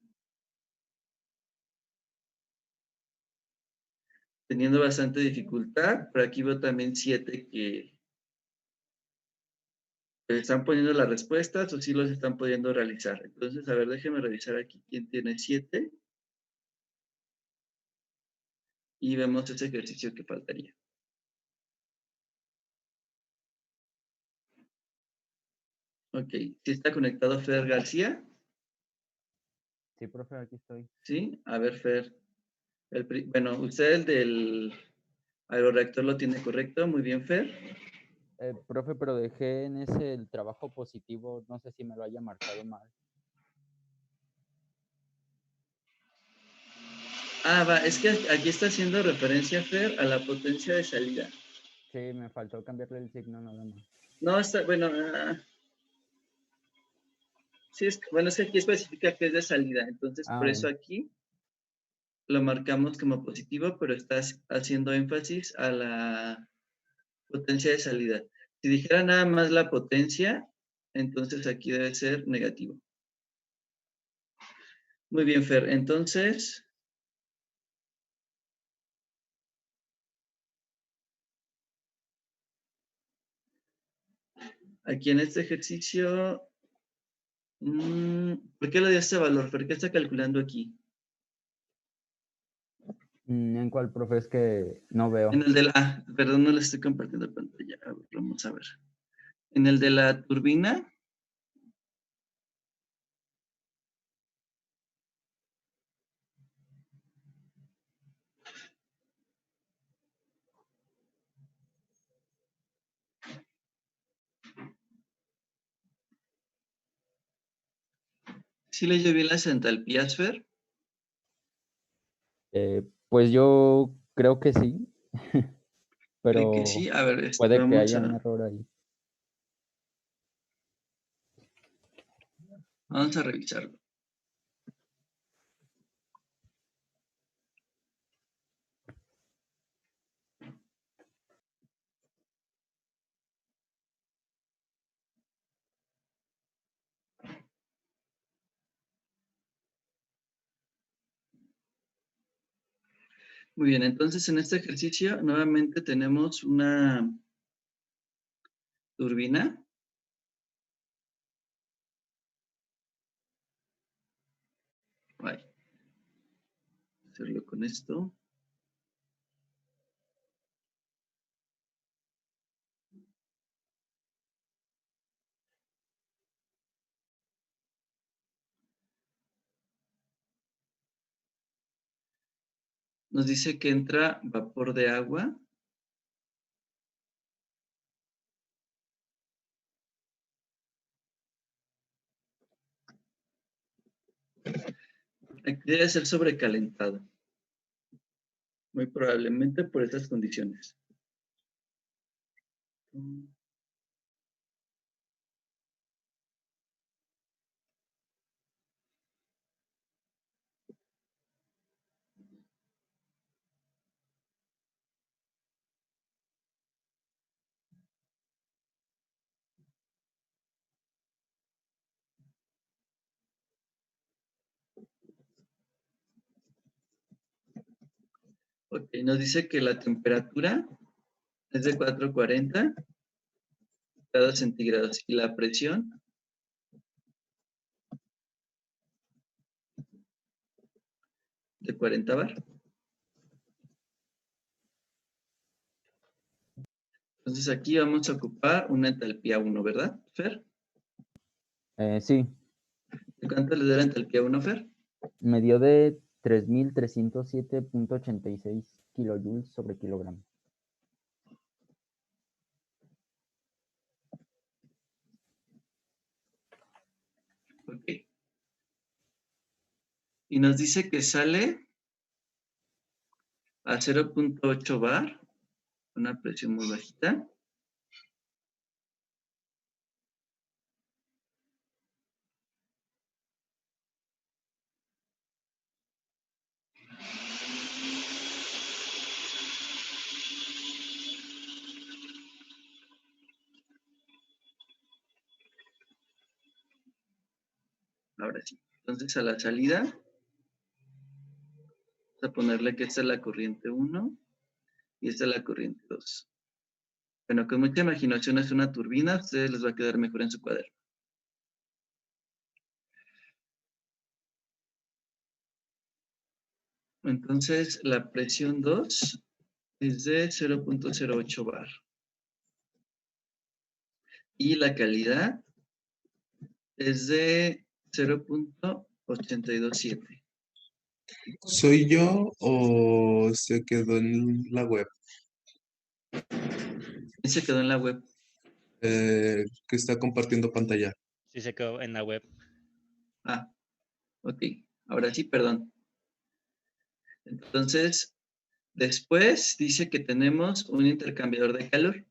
teniendo bastante dificultad. Por aquí veo también 7 que están poniendo las respuestas o sí los están pudiendo realizar. Entonces, a ver, déjenme revisar aquí quién tiene 7 y vemos ese ejercicio que faltaría. Ok, ¿sí está conectado Fer García? Sí, profe, aquí estoy. Sí, a ver, Fer. Bueno, usted el del aeroreactor lo tiene correcto, muy bien, Fer. Profe, pero dejé en ese el trabajo positivo, no sé si me lo haya marcado mal. Va, es que aquí está haciendo referencia, Fer, a la potencia de salida. Sí, me faltó cambiarle el signo nada más. No, está, bueno, sí, bueno, es que aquí especifica que es de salida, entonces por eso bueno. aquí lo marcamos como positivo, pero estás haciendo énfasis a la potencia de salida. Si dijera nada más la potencia, entonces aquí debe ser negativo. Muy bien, Fer. Entonces, aquí en este ejercicio, ¿por qué le dio este valor, Fer? ¿Qué está calculando aquí? ¿En cuál, profe? Es que no veo. En el del... perdón, no le estoy compartiendo pantalla. A ver, vamos a ver. En el de la turbina. ¿Sí leyó bien las entalpías, Fer? Pues yo creo que sí, pero Que sí, a ver, puede que vamos haya un a... error ahí. Vamos a revisarlo. Muy bien, entonces en este ejercicio nuevamente tenemos una turbina. Hacerlo con esto. Nos dice que entra vapor de agua. Aquí debe ser sobrecalentado. Muy probablemente por estas condiciones. Ok, nos dice que la temperatura es de 440 grados centígrados y la presión de 40 bar. Entonces aquí vamos a ocupar una entalpía 1, ¿verdad, Fer? Sí. ¿De cuánto le da la entalpía 1, Fer? Me dio de 3307.86. kilojoules sobre kilogramo. Ok. Y nos dice que sale a 0.8 bar, una presión muy bajita. Ahora sí. Entonces a la salida, vamos a ponerle que esta es la corriente 1 y esta es la corriente 2. Bueno, con mucha imaginación es una turbina, a ustedes les va a quedar mejor en su cuaderno. Entonces la presión 2 es de 0.08 bar. Y la calidad es de 0.827. ¿Soy yo o se quedó en la web? ¿Quién se quedó en la web? Que está compartiendo pantalla. Sí, se quedó en la web. Ah, ok. Ahora sí, perdón. Entonces, después dice que tenemos un intercambiador de calor.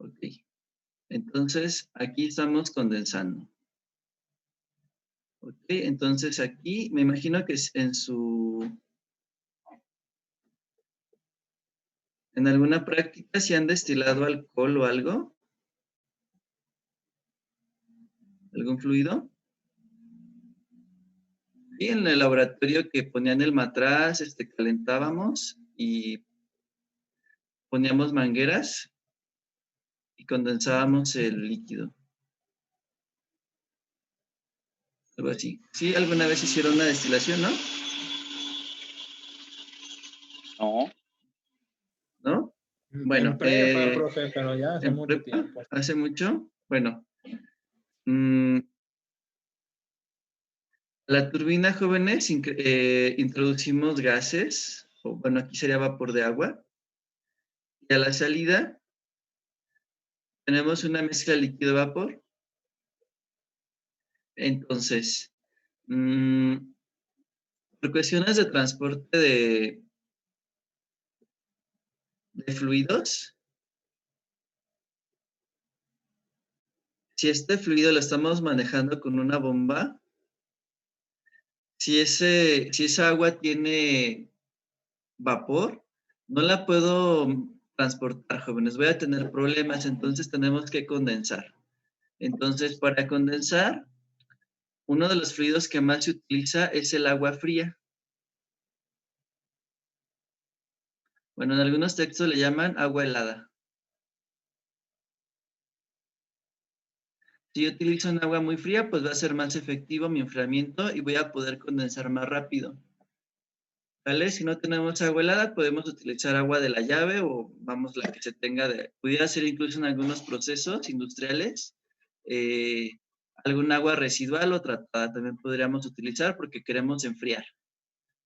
Ok. Entonces, aquí estamos condensando. Ok, entonces aquí me imagino que en alguna práctica si han destilado alcohol o algo. ¿Algún fluido? Y en el laboratorio que ponían el matraz, calentábamos y poníamos mangueras y condensábamos el líquido. Algo así. Sí, alguna vez hicieron una destilación, ¿no? No. ¿No? Bueno, En prepa, profe, pero ya hace mucho tiempo. ¿Hace mucho? Bueno. La turbina, jóvenes, introducimos gases, o bueno, aquí sería vapor de agua. Y a la salida tenemos una mezcla líquido-vapor. Entonces, por cuestiones de transporte de fluidos, si este fluido lo estamos manejando con una bomba, si esa agua tiene vapor, no la puedo transportar, jóvenes, voy a tener problemas, entonces tenemos que condensar. Entonces, para condensar, uno de los fluidos que más se utiliza es el agua fría. Bueno, en algunos textos le llaman agua helada. Si yo utilizo un agua muy fría, pues va a ser más efectivo mi enfriamiento y voy a poder condensar más rápido. ¿Vale? Si no tenemos agua helada, podemos utilizar agua de la llave o, vamos, la que se tenga pudiera ser incluso en algunos procesos industriales, algún agua residual o tratada también podríamos utilizar porque queremos enfriar.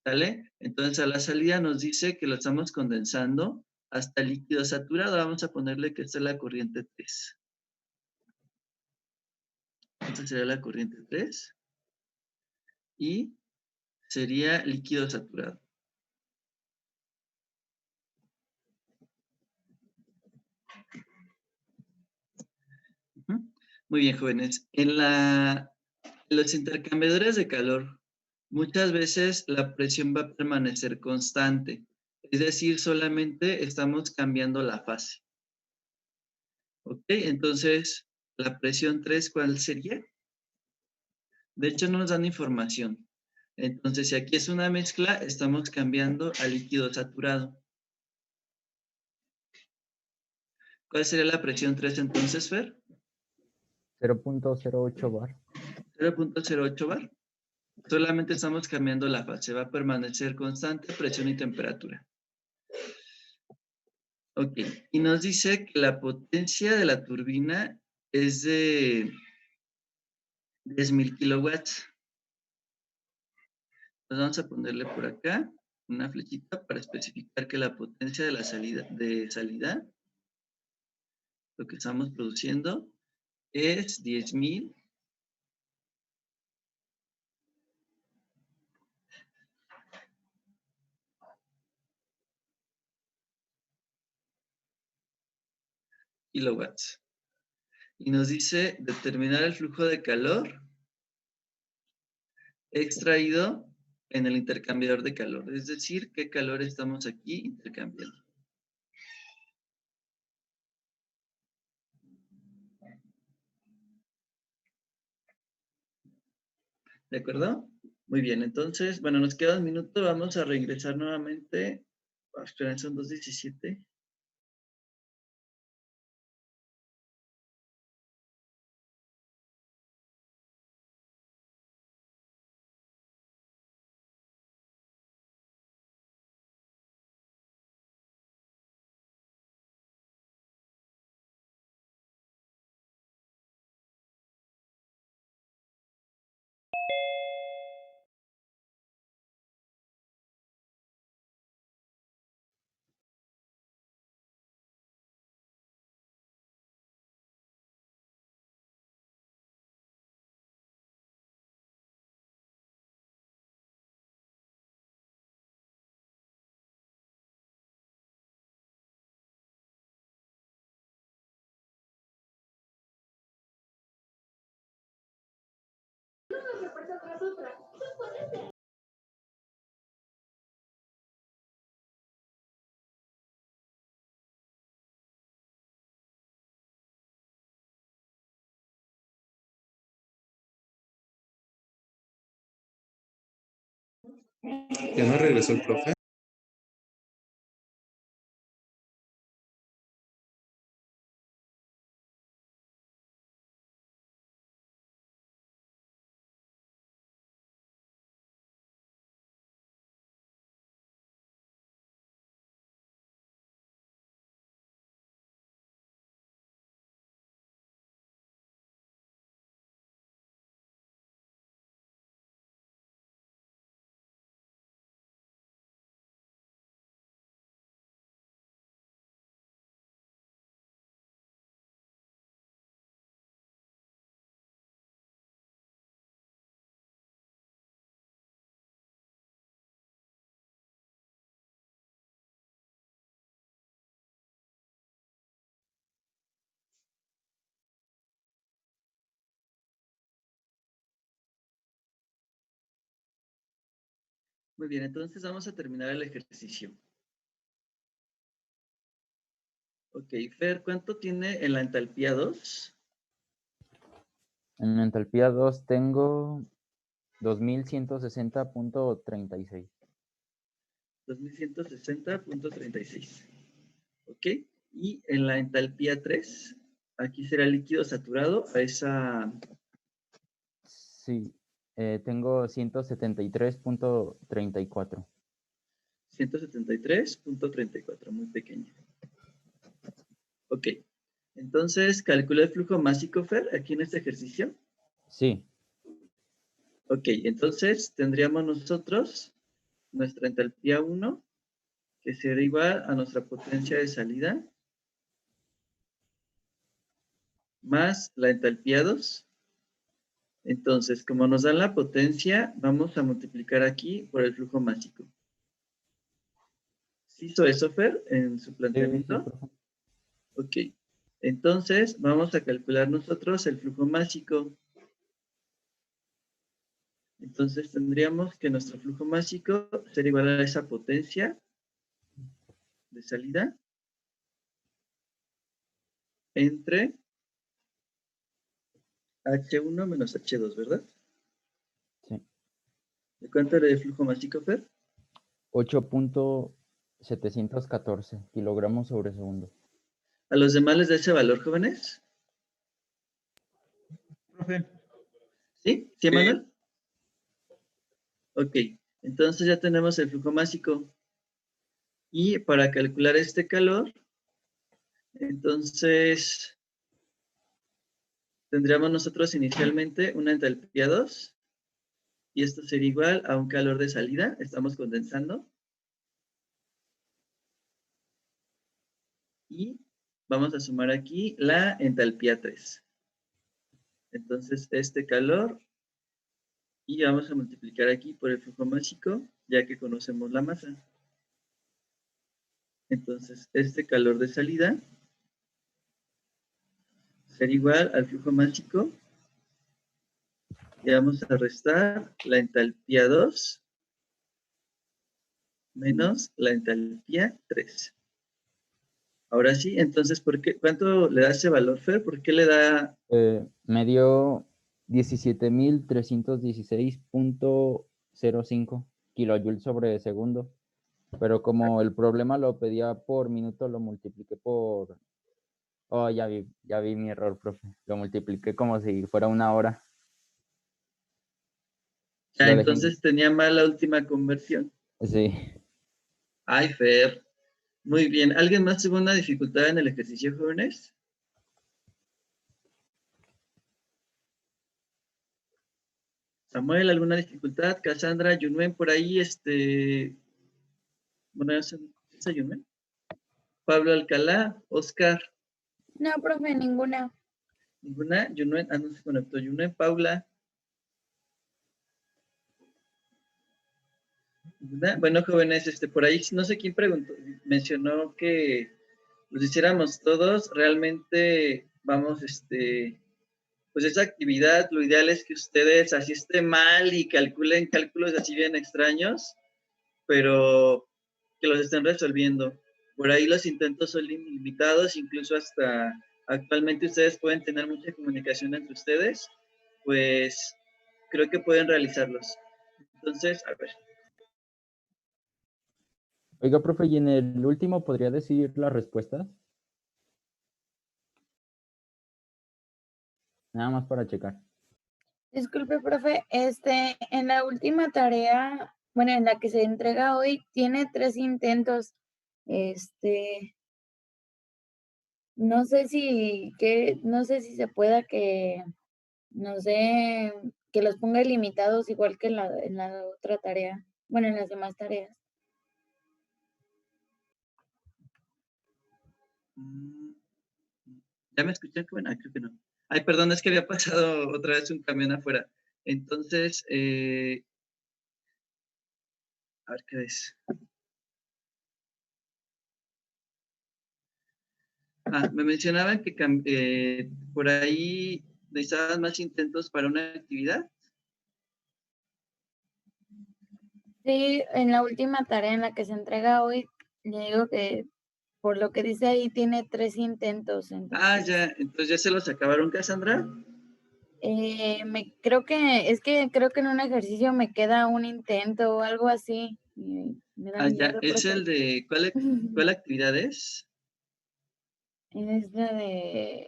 ¿Sale? Entonces a la salida nos dice que lo estamos condensando hasta líquido saturado. Vamos a ponerle que esta es la corriente 3. Esta sería la corriente 3. Y sería líquido saturado. Muy bien, jóvenes. En los intercambiadores de calor, muchas veces la presión va a permanecer constante. Es decir, solamente estamos cambiando la fase. ¿Ok? Entonces, la presión 3, ¿cuál sería? De hecho, no nos dan información. Entonces, si aquí es una mezcla, estamos cambiando a líquido saturado. ¿Cuál sería la presión 3 entonces, Fer? 0.08 bar. 0.08 bar. Solamente estamos cambiando la fase. Va a permanecer constante presión y temperatura. Ok. Y nos dice que la potencia de la turbina es de 10.000 kilowatts. Entonces vamos a ponerle por acá una flechita para especificar que la potencia de la salida, lo que estamos produciendo, es 10.000 kilowatts. Y nos dice determinar el flujo de calor extraído en el intercambiador de calor. Es decir, qué calor estamos aquí intercambiando. ¿De acuerdo? Muy bien, entonces, bueno, nos queda un minuto. Vamos a reingresar nuevamente. Esperen, son 2:17. ¿Ya no regresó el profe? Muy bien, entonces vamos a terminar el ejercicio. Ok, Fer, ¿cuánto tiene en la entalpía 2? En entalpía 2 tengo 2160.36. 2160.36. Ok, y en la entalpía 3, aquí será líquido saturado a esa... Sí, tengo 173.34. 173.34, muy pequeño. Ok, entonces calcula el flujo másico, Fer, aquí en este ejercicio. Sí. Ok, entonces tendríamos nosotros nuestra entalpía 1, que será igual a nuestra potencia de salida, más la entalpía 2. Entonces, como nos dan la potencia, vamos a multiplicar aquí por el flujo másico. ¿Sí hizo eso, Fer, en su planteamiento? Sí, ok. Entonces, vamos a calcular nosotros el flujo másico. Entonces, tendríamos que nuestro flujo másico será igual a esa potencia de salida entre H1 menos H2, ¿verdad? Sí. ¿De cuánto era el flujo másico, Fer? 8.714 kilogramos sobre segundo. ¿A los demás les da ese valor, jóvenes? profe. ¿Sí? ¿Sí, Manuel? Ok, entonces ya tenemos el flujo másico. Y para calcular este calor, entonces tendríamos nosotros inicialmente una entalpía 2, y esto sería igual a un calor de salida, estamos condensando. Y vamos a sumar aquí la entalpía 3. Entonces, este calor, y vamos a multiplicar aquí por el flujo másico, ya que conocemos la masa. Entonces, este calor de salida será igual al flujo másico, y vamos a restar la entalpía 2 menos la entalpía 3. Ahora sí, entonces, ¿cuánto le da ese valor, Fer? ¿Por qué le da? Me dio 17.316.05 kilojoules sobre segundo. Pero como el problema lo pedía por minuto, lo multipliqué por... Oh, ya vi mi error, profe. Lo multipliqué como si fuera una hora. Ya, entonces tenía mal la última conversión. Sí. Ay, Fer. Muy bien. ¿Alguien más tuvo una dificultad en el ejercicio, jóvenes? Samuel, ¿alguna dificultad? Cassandra, Yunuen, por ahí, bueno, ¿es Yunuen? Pablo Alcalá, Oscar. No, profe, ninguna. ¿Ninguna? Yunuen, no se conectó. Yunuen, Paula. ¿Ninguna? Bueno, jóvenes, por ahí, no sé quién mencionó que los hiciéramos todos. Realmente vamos, pues esa actividad, lo ideal es que ustedes así esté mal y calculen cálculos así bien extraños, pero que los estén resolviendo. Por ahí los intentos son limitados, incluso hasta actualmente ustedes pueden tener mucha comunicación entre ustedes, pues creo que pueden realizarlos. Entonces, a ver. Oiga, profe, ¿y en el último podría decir las respuestas? Nada más para checar. Disculpe, profe, en la última tarea, bueno, en la que se entrega hoy, tiene 3 intentos. No sé no sé si se pueda no sé, que los ponga limitados igual que en la otra tarea, bueno, en las demás tareas. ¿Ya me escuchan? Bueno, creo que no. Ay, perdón, es que había pasado otra vez un camión afuera. Entonces, a ver qué es. Me mencionaban que por ahí necesitaban más intentos para una actividad. Sí, en la última tarea en la que se entrega hoy, le digo que por lo que dice ahí tiene 3 intentos. Entonces, Ya, entonces ya se los acabaron, Cassandra. creo que en un ejercicio me queda un intento o algo así. Y me da Ya, miedo, es profe. el de, ¿cuál actividad es? Es la de...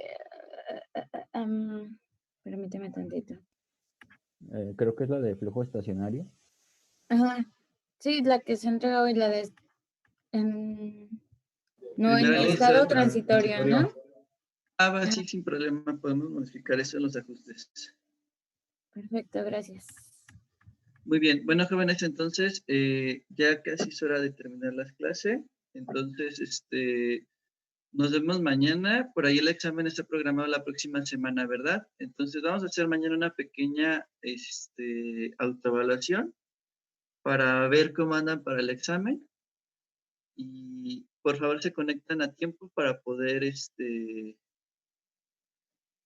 permíteme tantito. Creo que es la de flujo estacionario. Ajá. Sí, la que se entrega hoy, la de... no, en estado transitorio, ¿no? Va, sí, sin problema, podemos modificar eso en los ajustes. Perfecto, gracias. Muy bien, bueno, jóvenes, entonces ya casi es hora de terminar las clases. Entonces, nos vemos mañana. Por ahí el examen está programado la próxima semana, ¿verdad? Entonces vamos a hacer mañana una pequeña autoevaluación para ver cómo andan para el examen. Y por favor se conectan a tiempo para poder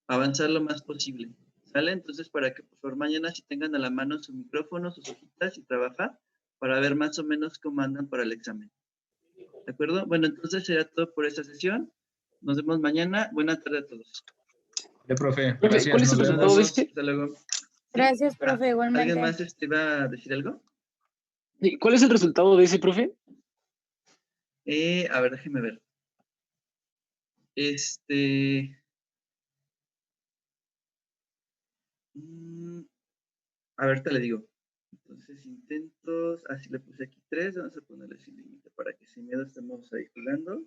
avanzar lo más posible. ¿Sale? Entonces, para que por favor mañana si tengan a la mano su micrófono, sus hojitas y trabajar para ver más o menos cómo andan para el examen. ¿De acuerdo? Bueno, entonces será todo por esta sesión. Nos vemos mañana. Buenas tardes a todos. Profe, gracias. ¿Cuál es el resultado de este? Hasta luego. Gracias, profe, igualmente. ¿Alguien más va a decir algo? ¿Cuál es el resultado de ese, profe? A ver, déjeme ver. A ver, te le digo. Entonces, intentos. Así le puse aquí 3. Vamos a ponerle sin límite para que sin miedo estemos ahí jugando.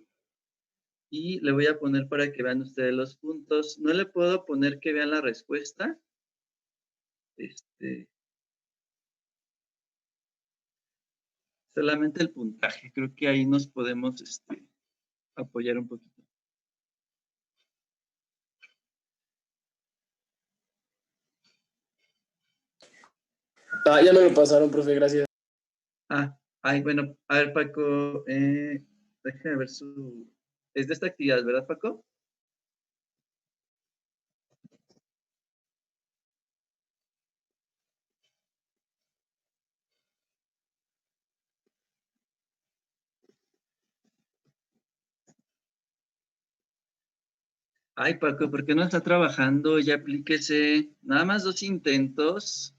Y le voy a poner para que vean ustedes los puntos. No le puedo poner que vean la respuesta. Solamente el puntaje. Creo que ahí nos podemos apoyar un poquito. Ya me lo pasaron, profe, gracias. Bueno, a ver, Paco, déjame ver su... Es de esta actividad, ¿verdad, Paco? Paco, ¿por qué no está trabajando? Ya aplíquese. Nada más 2 intentos.